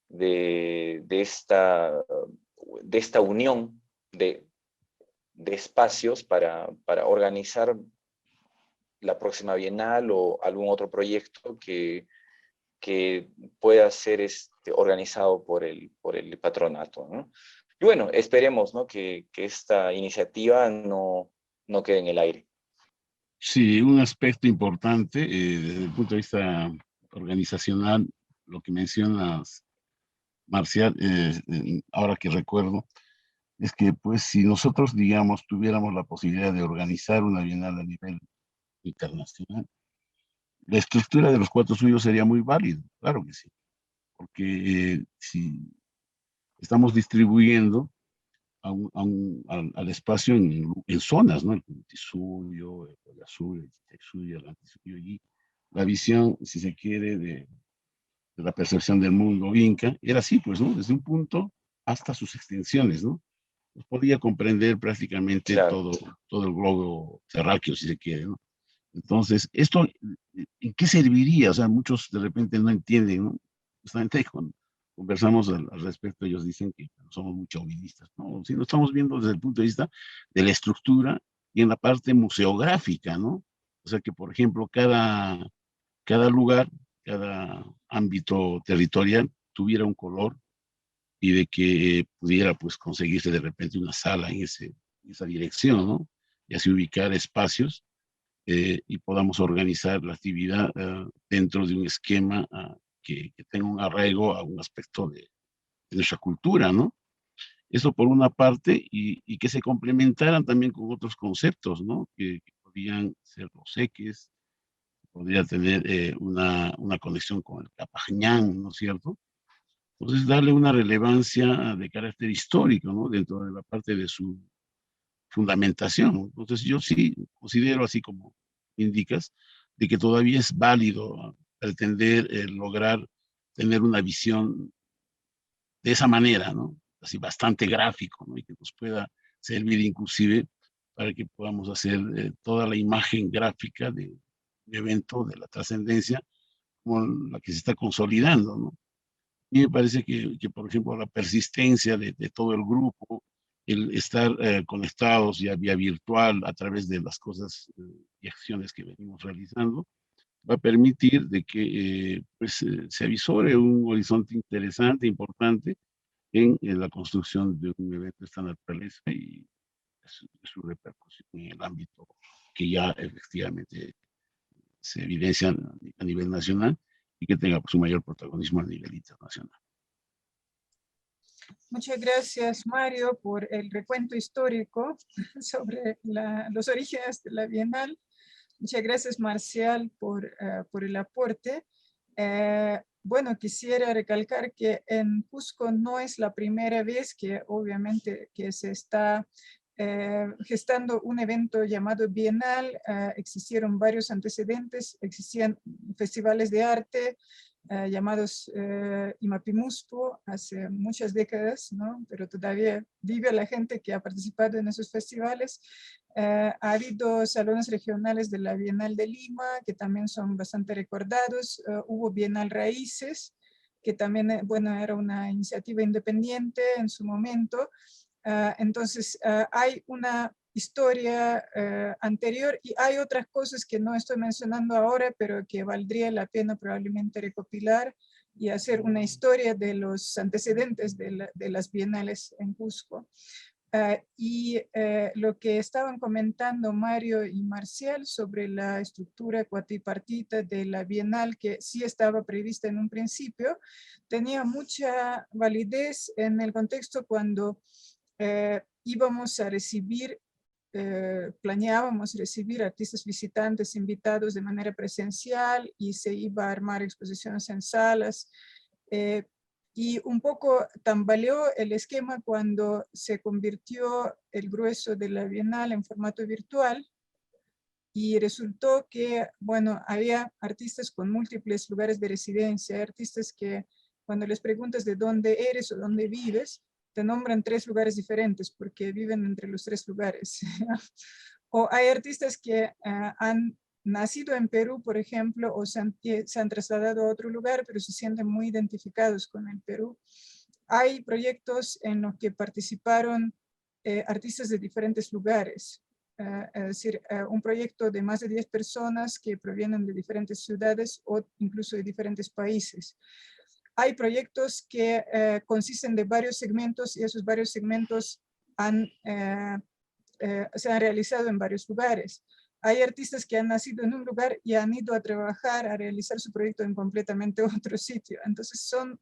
de esta unión de espacios para organizar la próxima Bienal o algún otro proyecto que pueda ser organizado por el patronato, ¿no? Y bueno, esperemos, ¿no?, que esta iniciativa no quede en el aire. Sí, un aspecto importante desde el punto de vista organizacional, lo que mencionas, Marcial, ahora que recuerdo, es que pues si nosotros, digamos, tuviéramos la posibilidad de organizar una bienal a nivel internacional, la estructura de los cuatro suyos sería muy válida, claro que sí, porque si estamos distribuyendo al espacio en zonas, ¿no? El Tisuyo, el Collasuyo, el Chitexuyo, el Antisuyo, y la visión, si se quiere, de la percepción del mundo inca, era así, pues, ¿no? Desde un punto hasta sus extensiones, ¿no? Pues podía comprender prácticamente Claro. todo el globo terráqueo, si se quiere, ¿no? Entonces, ¿esto en qué serviría? O sea, muchos de repente no entienden, ¿no? Justamente cuando conversamos al respecto, ellos dicen que somos muy chauvinistas, ¿no? Si lo estamos viendo desde el punto de vista de la estructura y en la parte museográfica, ¿no? O sea, que, por ejemplo, cada lugar, cada ámbito territorial tuviera un color y de que pudiera, pues, conseguirse de repente una sala en esa dirección, ¿no? Y así ubicar espacios y podamos organizar la actividad dentro de un esquema que tenga un arraigo a un aspecto de nuestra cultura, ¿no? Eso por una parte, y que se complementaran también con otros conceptos, ¿no? Que podrían ser los eques, podría tener una conexión con el Capañán, ¿no es cierto? Entonces, darle una relevancia de carácter histórico, ¿no? Dentro de la parte de su fundamentación. Entonces, yo sí considero, así como indicas, de que todavía es válido pretender lograr tener una visión de esa manera, ¿no? Así bastante gráfico, ¿no? Y que nos pueda servir inclusive para que podamos hacer toda la imagen gráfica de un evento de la trascendencia como la que se está consolidando, ¿no? Y me parece que, por ejemplo, la persistencia de todo el grupo, el estar conectados ya vía virtual a través de las cosas y acciones que venimos realizando, va a permitir de que pues, se avisore un horizonte interesante, importante, en la construcción de un evento de esta naturaleza y su repercusión en el ámbito que ya efectivamente se evidencia a nivel nacional y que tenga pues, un mayor protagonismo a nivel internacional. Muchas gracias, Mario, por el recuento histórico sobre los orígenes de la Bienal. Muchas gracias, Marcial, por el aporte. Bueno, quisiera recalcar que en Cusco no es la primera vez que obviamente que se está gestando un evento llamado Bienal. Existieron varios antecedentes, existían festivales de arte llamados Imapimuspo hace muchas décadas, ¿no? Pero todavía vive la gente que ha participado en esos festivales. Ha habido salones regionales de la Bienal de Lima, que también son bastante recordados. Hubo Bienal Raíces, que también, bueno, era una iniciativa independiente en su momento. Entonces, hay una historia anterior y hay otras cosas que no estoy mencionando ahora, pero que valdría la pena probablemente recopilar y hacer una historia de los antecedentes de las bienales en Cusco. Lo que estaban comentando Mario y Marcial sobre la estructura cuatripartita de la Bienal, que sí estaba prevista en un principio, tenía mucha validez en el contexto cuando íbamos a recibir, planeábamos recibir artistas visitantes invitados de manera presencial y se iba a armar exposiciones en salas. Y un poco tambaleó el esquema cuando se convirtió el grueso de la Bienal en formato virtual y resultó que, bueno, había artistas con múltiples lugares de residencia, artistas que cuando les preguntas de dónde eres o dónde vives, te nombran 3 lugares diferentes porque viven entre los 3 lugares. O hay artistas que han nacido en Perú, por ejemplo, o se han trasladado a otro lugar, pero se sienten muy identificados con el Perú. Hay proyectos en los que participaron artistas de diferentes lugares. Es decir, un proyecto de más de 10 personas que provienen de diferentes ciudades o incluso de diferentes países. Hay proyectos que consisten de varios segmentos y esos varios segmentos se han realizado en varios lugares. Hay artistas que han nacido en un lugar y han ido a trabajar, a realizar su proyecto en completamente otro sitio. Entonces son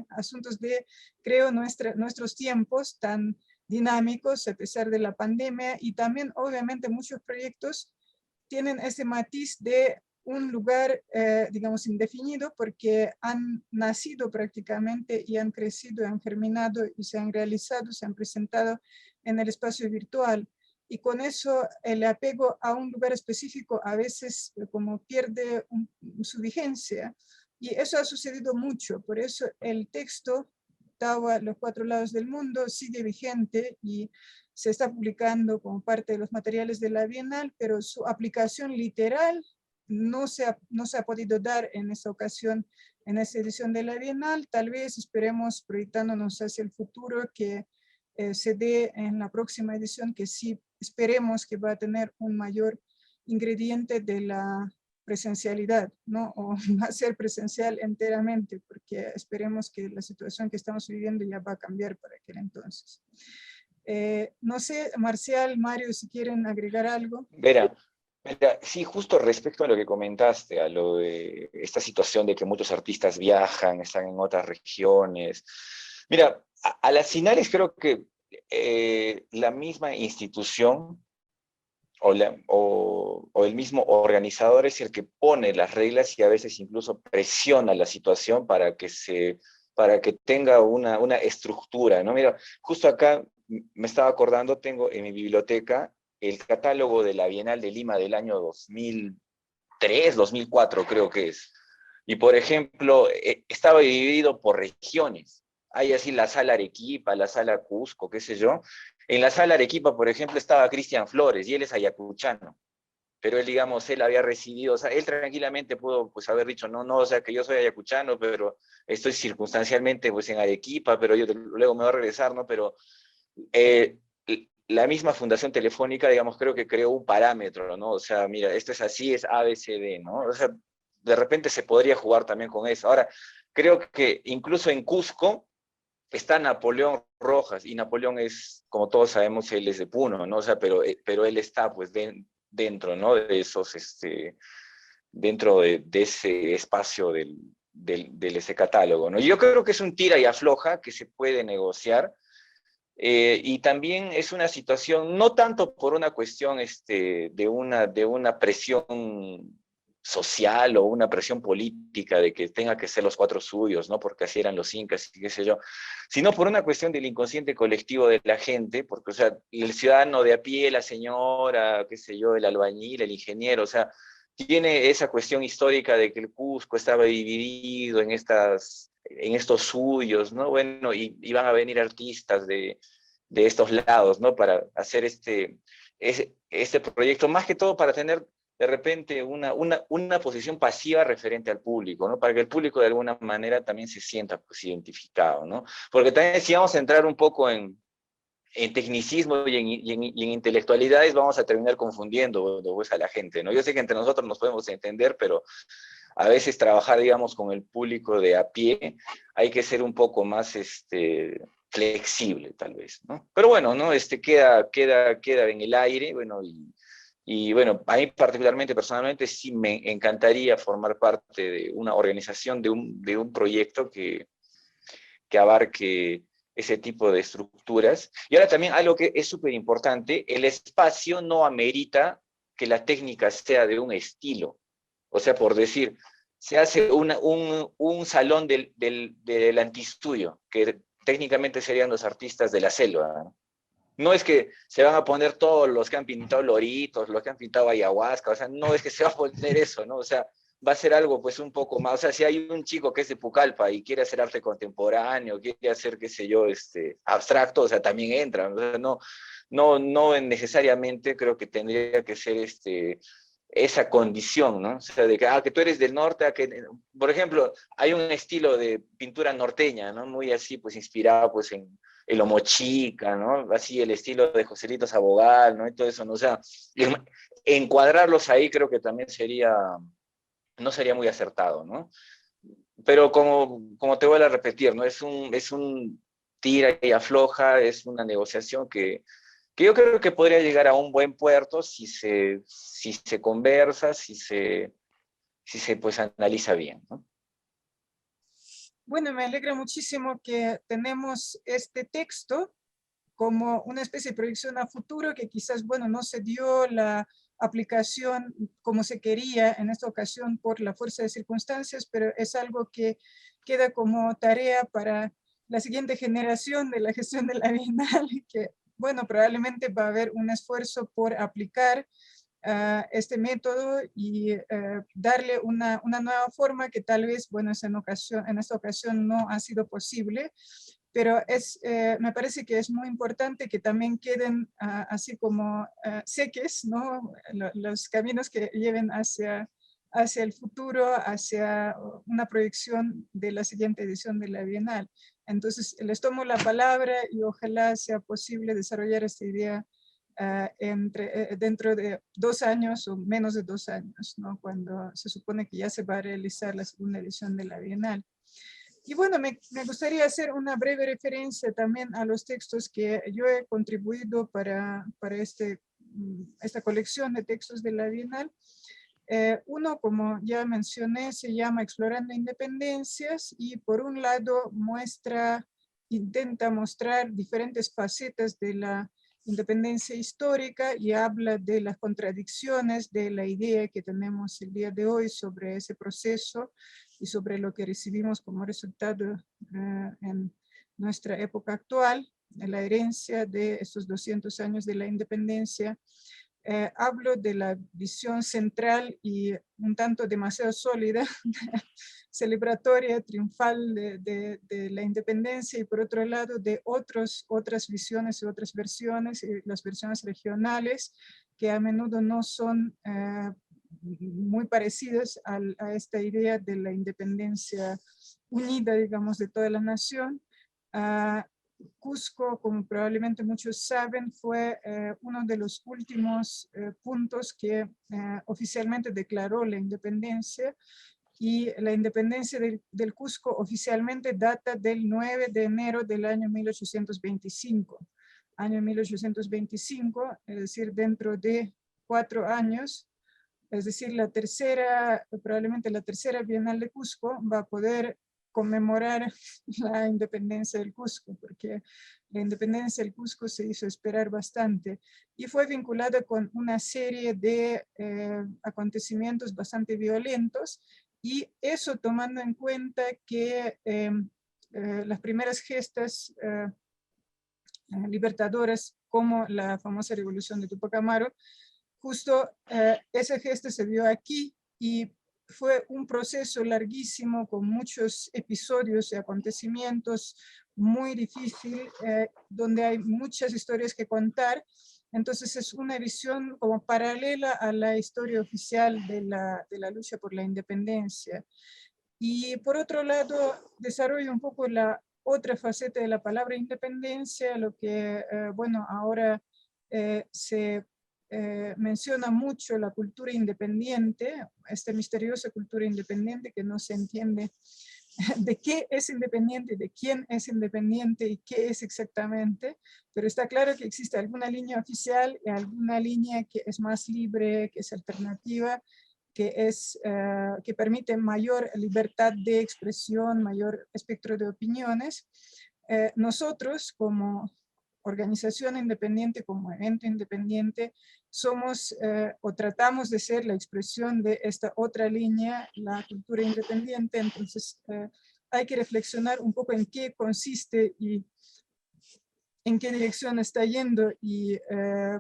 asuntos de, creo, nuestros tiempos tan dinámicos a pesar de la pandemia, y también obviamente muchos proyectos tienen ese matiz de un lugar, digamos, indefinido, porque han nacido prácticamente y han crecido, han germinado y se han realizado, se han presentado en el espacio virtual. Y con eso el apego a un lugar específico a veces como pierde su vigencia. Y eso ha sucedido mucho. Por eso el texto Tawa, Los 4 lados del mundo, sigue vigente y se está publicando como parte de los materiales de la Bienal, pero su aplicación literal no se ha podido dar en esta ocasión, en esta edición de la Bienal. Tal vez esperemos, proyectándonos hacia el futuro, que se dé en la próxima edición, que sí esperemos que va a tener un mayor ingrediente de la presencialidad, ¿no? O va a ser presencial enteramente, porque esperemos que la situación que estamos viviendo ya va a cambiar para aquel entonces. No sé, Marcial, Mario, si quieren agregar algo. Vera, sí, justo respecto a lo que comentaste, a lo de esta situación de que muchos artistas viajan, están en otras regiones. Mira, a las finales creo que la misma institución o el mismo organizador es el que pone las reglas y a veces incluso presiona la situación para que tenga una estructura, ¿no? Mira, justo acá me estaba acordando, tengo en mi biblioteca el catálogo de la Bienal de Lima del año 2003, 2004 creo que es. Y por ejemplo, estaba dividido por regiones. Hay así la sala Arequipa, la sala Cusco, qué sé yo. En la sala Arequipa, por ejemplo, estaba Cristian Flores, y él es ayacuchano. Pero él, digamos, él había recibido, o sea, él tranquilamente pudo, pues, haber dicho, no, o sea, que yo soy ayacuchano, pero estoy circunstancialmente, pues, en Arequipa, pero yo luego me voy a regresar, ¿no? Pero la misma Fundación Telefónica, digamos, creo que creó un parámetro, ¿no? O sea, mira, esto es así, es ABCD, ¿no? O sea, de repente se podría jugar también con eso. Ahora, creo que incluso en Cusco está Napoleón Rojas, y Napoleón es, como todos sabemos, él es de Puno, ¿no? O sea, pero él está, pues, dentro, ¿no? De esos, dentro de ese espacio de ese catálogo, ¿no? Yo creo que es un tira y afloja que se puede negociar, y también es una situación, no tanto por una cuestión de una presión social o una presión política de que tenga que ser los 4 suyos, ¿no? Porque así eran los incas y qué sé yo, sino por una cuestión del inconsciente colectivo de la gente, porque, o sea, el ciudadano de a pie, la señora, qué sé yo, el albañil, el ingeniero, o sea, tiene esa cuestión histórica de que el Cusco estaba dividido en estos suyos, ¿no? Bueno, y van a venir artistas de estos lados, ¿no? Para hacer este proyecto, más que todo para tener de repente una posición pasiva referente al público, ¿no? Para que el público de alguna manera también se sienta, pues, identificado, ¿no? Porque también si vamos a entrar un poco en tecnicismo y en intelectualidades, vamos a terminar confundiendo, pues, a la gente, ¿no? Yo sé que entre nosotros nos podemos entender, pero a veces trabajar, digamos, con el público de a pie, hay que ser un poco más flexible, tal vez, ¿no? Pero bueno, ¿no? Queda en el aire, bueno, y bueno, a mí particularmente, personalmente, sí me encantaría formar parte de una organización, de un proyecto que abarque ese tipo de estructuras. Y ahora también algo que es súper importante, el espacio no amerita que la técnica sea de un estilo. O sea, por decir, se hace un salón del antiestudio, que técnicamente serían los artistas de la selva, ¿no? No es que se van a poner todos los que han pintado loritos, los que han pintado ayahuasca, o sea, no es que se va a poner eso, ¿no? O sea, va a ser algo pues un poco más, o sea, si hay un chico que es de Pucallpa y quiere hacer arte contemporáneo, quiere hacer, qué sé yo, abstracto, o sea, también entra, o sea, no necesariamente creo que tendría que ser esa condición, ¿no? O sea, de que tú eres del norte, por ejemplo, hay un estilo de pintura norteña, ¿no? Muy así, pues inspirado pues en el Mochica, ¿no? Así el estilo de Joselito Sabogal, ¿no? Y todo eso, ¿no? O sea, encuadrarlos ahí creo que también no sería muy acertado, ¿no? Pero como te voy a repetir, ¿no? Es un tira y afloja, es una negociación que yo creo que podría llegar a un buen puerto si se conversa, si se pues analiza bien, ¿no? Bueno, me alegra muchísimo que tenemos este texto como una especie de proyección a futuro que quizás, bueno, no se dio la aplicación como se quería en esta ocasión por la fuerza de circunstancias, pero es algo que queda como tarea para la siguiente generación de la gestión de la Bienal, que, bueno, probablemente va a haber un esfuerzo por aplicar este método y darle una nueva forma que tal vez, bueno, en esta ocasión no ha sido posible, pero me parece que es muy importante que también queden así como seques, ¿no? Los caminos que lleven hacia el futuro, hacia una proyección de la siguiente edición de la Bienal. Entonces, les tomo la palabra y ojalá sea posible desarrollar esta idea dentro de 2 años o menos de 2 años, ¿no? Cuando se supone que ya se va a realizar la segunda edición de la Bienal. Y bueno, me gustaría hacer una breve referencia también a los textos que yo he contribuido para esta colección de textos de la Bienal. Uno, como ya mencioné, se llama Explorando Independencias y por un lado intenta mostrar diferentes facetas de la independencia histórica y habla de las contradicciones de la idea que tenemos el día de hoy sobre ese proceso y sobre lo que recibimos como resultado en nuestra época actual, en la herencia de estos 200 años de la independencia. Hablo de la visión central y un tanto demasiado sólida, celebratoria, triunfal de la independencia, y por otro lado de otras visiones y otras versiones, y las versiones regionales, que a menudo no son muy parecidas a esta idea de la independencia unida, digamos, de toda la nación. Cusco, como probablemente muchos saben, fue uno de los últimos puntos que oficialmente declaró la independencia, y la independencia del Cusco oficialmente data del 9 de enero del año 1825. Año 1825, es decir, dentro de 4 años, es decir, probablemente la tercera Bienal de Cusco va a poder conmemorar la independencia del Cusco, porque la independencia del Cusco se hizo esperar bastante y fue vinculada con una serie de acontecimientos bastante violentos, y eso tomando en cuenta que las primeras gestas libertadoras, como la famosa revolución de Tupac Amaru, justo ese gesto se vio aquí, y fue un proceso larguísimo con muchos episodios y acontecimientos muy difícil, donde hay muchas historias que contar. Entonces es una visión como paralela a la historia oficial de la lucha por la independencia. Y por otro lado, desarrollo un poco la otra faceta de la palabra independencia, lo que, bueno, ahora se menciona mucho la cultura independiente, esta misteriosa cultura independiente que no se entiende de qué es independiente, de quién es independiente y qué es exactamente, pero está claro que existe alguna línea oficial y alguna línea que es más libre, que es alternativa, que permite mayor libertad de expresión, mayor espectro de opiniones. Nosotros, como organización independiente, como evento independiente, somos o tratamos de ser la expresión de esta otra línea, la cultura independiente. Entonces hay que reflexionar un poco en qué consiste y en qué dirección está yendo y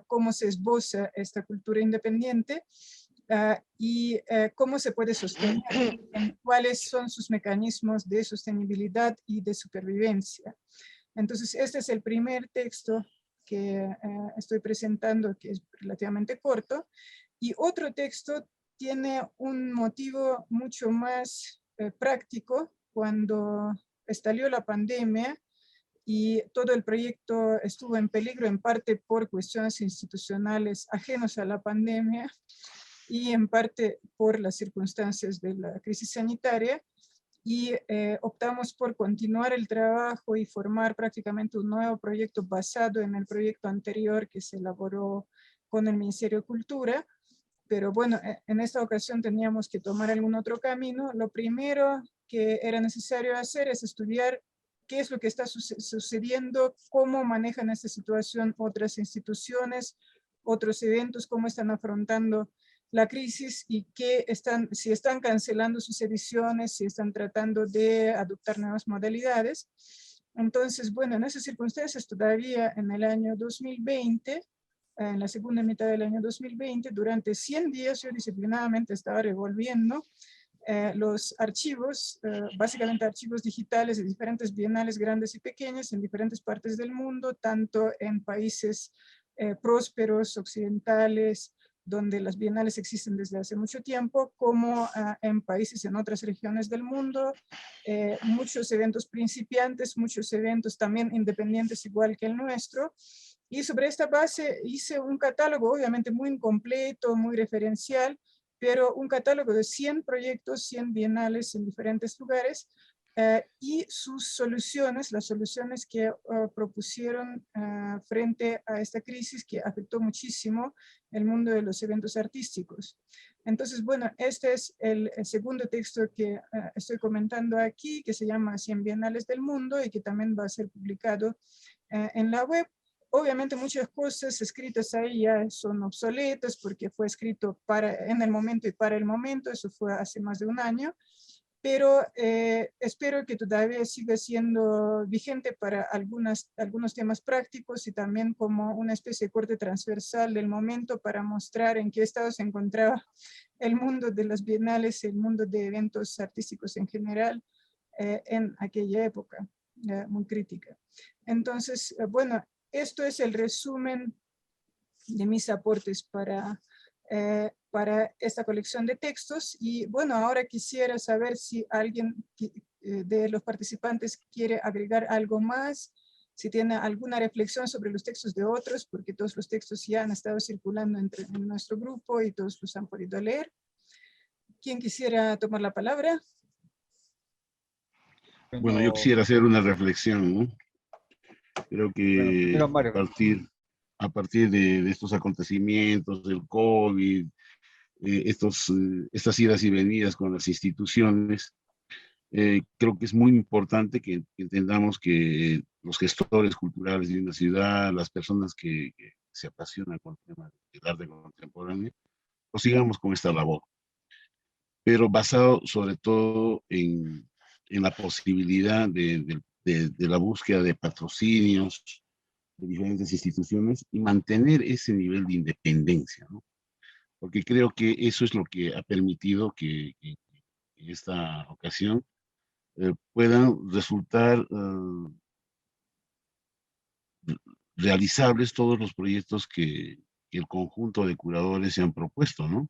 cómo se esboza esta cultura independiente. y cómo se puede sostener, cuáles son sus mecanismos de sostenibilidad y de supervivencia. Entonces, este es el primer texto que estoy presentando, que es relativamente corto, y otro texto tiene un motivo mucho más práctico. Cuando estalló la pandemia y todo el proyecto estuvo en peligro, en parte por cuestiones institucionales ajenas a la pandemia y en parte por las circunstancias de la crisis sanitaria, y optamos por continuar el trabajo y formar prácticamente un nuevo proyecto basado en el proyecto anterior que se elaboró con el Ministerio de Cultura. Pero bueno, en esta ocasión teníamos que tomar algún otro camino. Lo primero que era necesario hacer es estudiar qué es lo que está sucediendo, cómo manejan esta situación otras instituciones, otros eventos, cómo están afrontando la crisis y si están cancelando sus ediciones, si están tratando de adoptar nuevas modalidades. Entonces, bueno, en esas circunstancias todavía en el año 2020, en la segunda mitad del año 2020, durante 100 días yo disciplinadamente estaba revolviendo los archivos, básicamente archivos digitales de diferentes bienales grandes y pequeñas en diferentes partes del mundo, tanto en países prósperos, occidentales, donde las bienales existen desde hace mucho tiempo, como en países en otras regiones del mundo, muchos eventos principiantes, muchos eventos también independientes igual que el nuestro, y sobre esta base hice un catálogo obviamente muy incompleto, muy referencial, pero un catálogo de 100 proyectos, 100 bienales en diferentes lugares, y sus soluciones, las soluciones que propusieron frente a esta crisis que afectó muchísimo el mundo de los eventos artísticos. Entonces, bueno, este es el segundo texto que estoy comentando aquí, que se llama 100 Bienales del Mundo y que también va a ser publicado en la web. Obviamente muchas cosas escritas ahí ya son obsoletas porque fue escrito en el momento y para el momento, eso fue hace más de un año, pero espero que todavía siga siendo vigente para algunos temas prácticos y también como una especie de corte transversal del momento para mostrar en qué estado se encontraba el mundo de las bienales, el mundo de eventos artísticos en general en aquella época muy crítica. Entonces, bueno, esto es el resumen de mis aportes para esta colección de textos. Y bueno, ahora quisiera saber si alguien de los participantes quiere agregar algo más, si tiene alguna reflexión sobre los textos de otros, porque todos los textos ya han estado circulando en nuestro grupo y todos los han podido leer. ¿Quién quisiera tomar la palabra? Bueno, yo quisiera hacer una reflexión, ¿no? Creo que a partir de estos acontecimientos, del COVID, estas idas y venidas con las instituciones, creo que es muy importante que entendamos que los gestores culturales de una ciudad, las personas que se apasionan con el tema del arte contemporáneo, pues sigamos con esta labor, pero basado sobre todo en la posibilidad de la búsqueda de patrocinios de diferentes instituciones y mantener ese nivel de independencia, ¿no? Porque creo que eso es lo que ha permitido que en esta ocasión puedan resultar realizables todos los proyectos que el conjunto de curadores se han propuesto, ¿no?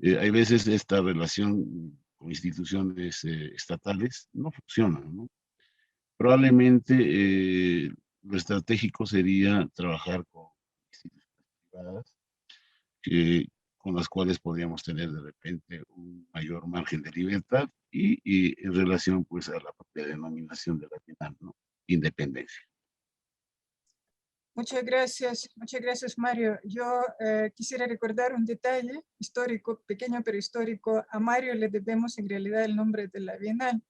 Hay veces esta relación con instituciones estatales no funciona, ¿no? Probablemente lo estratégico sería trabajar con instituciones privadas con las cuales podríamos tener de repente un mayor margen de libertad y en relación pues a la propia denominación de la bienal, ¿no? Independencia. Muchas gracias Mario. Yo quisiera recordar un detalle histórico, pequeño pero histórico. A Mario le debemos en realidad el nombre de la Bienal,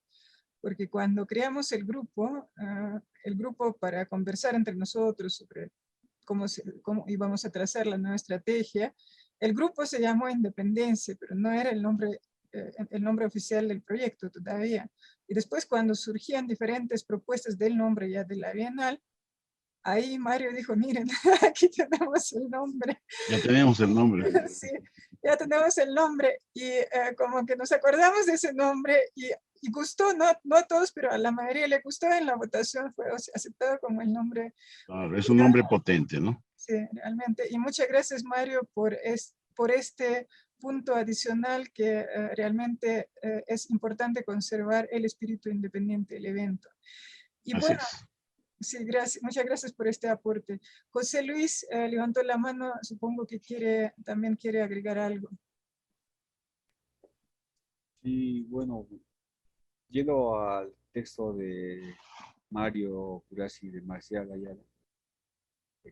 porque cuando creamos el grupo para conversar entre nosotros sobre cómo íbamos a trazar la nueva estrategia, el grupo se llamó Independencia, pero no era el nombre oficial del proyecto todavía. Y después cuando surgían diferentes propuestas del nombre ya de la Bienal, ahí Mario dijo, miren, aquí tenemos el nombre. Ya tenemos el nombre. Sí. ya tenemos el nombre y como que nos acordamos de ese nombre y gustó, no a todos, pero a la mayoría le gustó. En la votación fue aceptado como el nombre. Claro, es un nombre potente, ¿no? Sí, realmente. Y muchas gracias, Mario, por este punto adicional que realmente es importante conservar el espíritu independiente del evento. Y bueno, Gracias. sí, gracias, muchas gracias por este aporte. José Luis levantó la mano, supongo que también quiere agregar algo. Y bueno, yendo al texto de Mario Curasi de Marcial Ayala,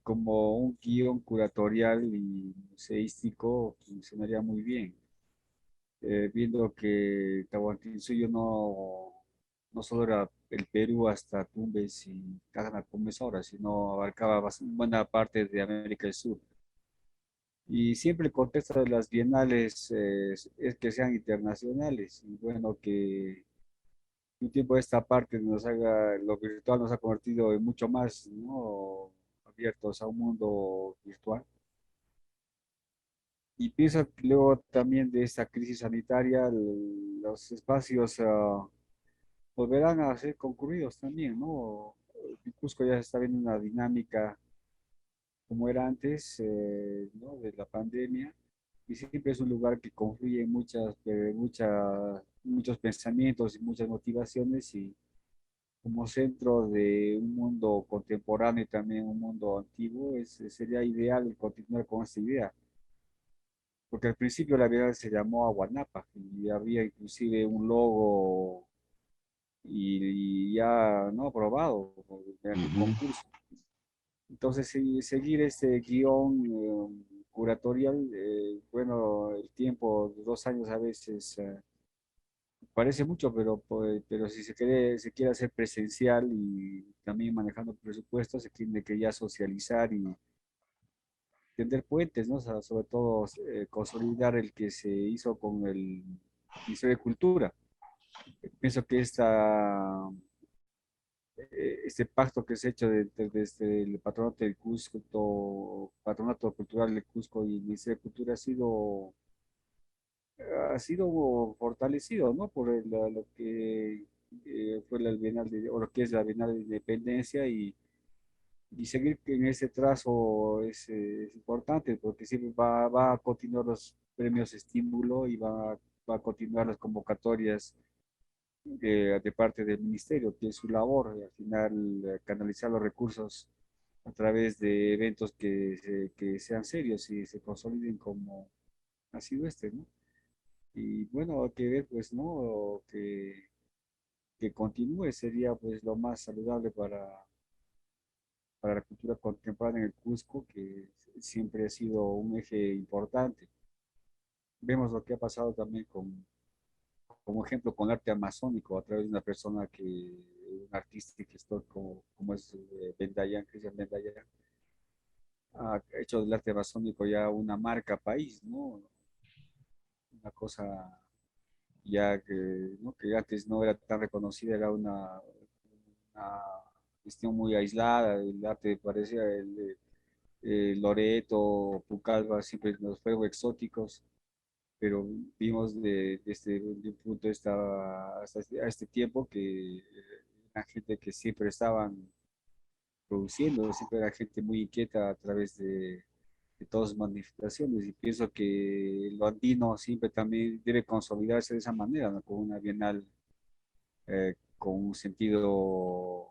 como un guión curatorial y museístico funcionaría muy bien. Viendo que Tahuantinsuyo no solo era el Perú hasta Tumbes y Tacna ahora, sino abarcaba buena parte de América del Sur. Y siempre el contexto de las bienales es que sean internacionales. Y bueno, que un tiempo de esta parte nos haga, lo virtual nos ha convertido en mucho más, ¿no? Abiertos a un mundo virtual. Y pienso que luego también de esta crisis sanitaria, los espacios volverán a ser concurridos también, ¿no? En Cusco ya se está viendo una dinámica como era antes, ¿no? De la pandemia, y siempre es un lugar que confluye muchos pensamientos y muchas motivaciones, y como centro de un mundo contemporáneo y también un mundo antiguo, sería ideal continuar con esta idea. Porque al principio la Bienal se llamó Aguanapa y había inclusive un logo y ya no aprobado mediante un Ujú. concurso. Entonces, seguir este guión curatorial, bueno, el tiempo, 2 años a veces parece mucho, pero si se quiere hacer presencial y también manejando presupuestos, se tiene que ya socializar y tender puentes, ¿no? O sea, sobre todo consolidar el que se hizo con el Ministerio de Cultura. Pienso que este pacto que se ha hecho desde el Patronato del Cusco, Patronato Cultural de Cusco y el Ministerio de Cultura ha sido fortalecido, ¿no? Por lo que fue la Bienal o lo que es la Bienal de Independencia, y seguir en ese trazo es importante porque siempre va a continuar los premios estímulo y va a continuar las convocatorias de parte del ministerio, que es su labor, y al final canalizar los recursos a través de eventos que sean serios y se consoliden como ha sido este, ¿no? Y bueno, hay que ver, pues, ¿no? Que continúe sería, pues, lo más saludable para la cultura contemporánea en el Cusco, que siempre ha sido un eje importante. Vemos lo que ha pasado también como ejemplo, con arte amazónico a través de una persona un artista que estoy como es Bendayan, Cristian Bendayan, ha hecho del arte amazónico ya una marca país, ¿no? Una cosa ya que, ¿no? Que antes no era tan reconocida, era una cuestión muy aislada, el arte parecía Loreto, Pucallpa, siempre nos fueron exóticos, pero vimos de un punto a este tiempo que la gente que siempre estaban produciendo, siempre era gente muy inquieta a través de todas sus manifestaciones, y pienso que lo andino siempre también debe consolidarse de esa manera, ¿no? Con una bienal con un sentido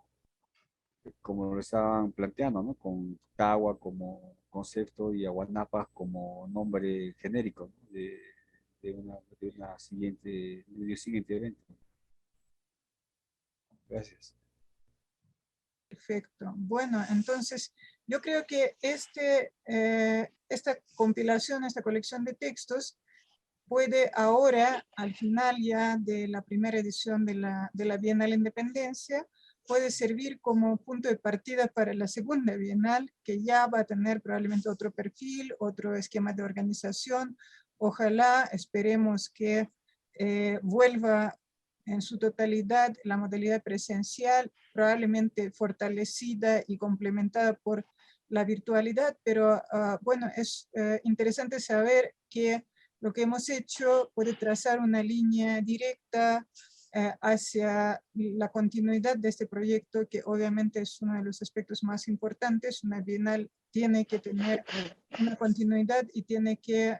como lo estaban planteando, ¿no? Con Tawa como concepto y Aguanapa como nombre genérico, ¿no? De un siguiente evento. Gracias. Perfecto. Bueno, entonces yo creo que esta compilación, esta colección de textos puede ahora, al final ya de la primera edición de la Bienal Independencia, puede servir como punto de partida para la segunda Bienal, que ya va a tener probablemente otro perfil, otro esquema de organización. Ojalá, esperemos que vuelva en su totalidad la modalidad presencial, probablemente fortalecida y complementada por la virtualidad, pero bueno, es interesante saber que lo que hemos hecho puede trazar una línea directa hacia la continuidad de este proyecto, que obviamente es uno de los aspectos más importantes. Una bienal tiene que tener una continuidad y tiene que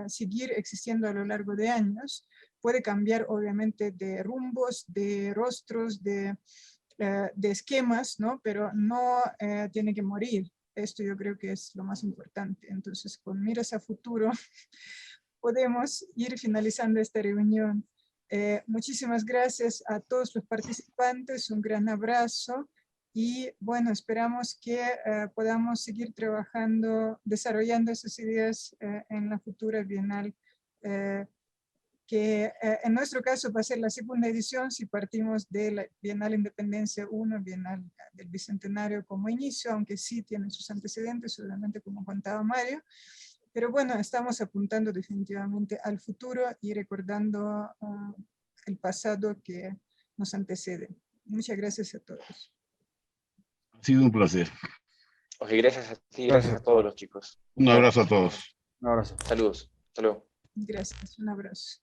seguir existiendo a lo largo de años. Puede cambiar obviamente de rumbos, de rostros, de esquemas, ¿no? Pero no tiene que morir. Esto yo creo que es lo más importante. Entonces, con miras a futuro, podemos ir finalizando esta reunión. Muchísimas gracias a todos los participantes, un gran abrazo y bueno, esperamos que podamos seguir trabajando, desarrollando esas ideas en la futura Bienal, que en nuestro caso va a ser la segunda edición si partimos de la Bienal Independencia 1, Bienal del Bicentenario como inicio, aunque sí tiene sus antecedentes, obviamente como contaba Mario. Pero bueno, estamos apuntando definitivamente al futuro y recordando el pasado que nos antecede. Muchas gracias a todos. Ha sido un placer. Ok, gracias a ti, gracias a todos los chicos. Un abrazo a todos. Un abrazo. Saludos. Hasta luego. Gracias, un abrazo.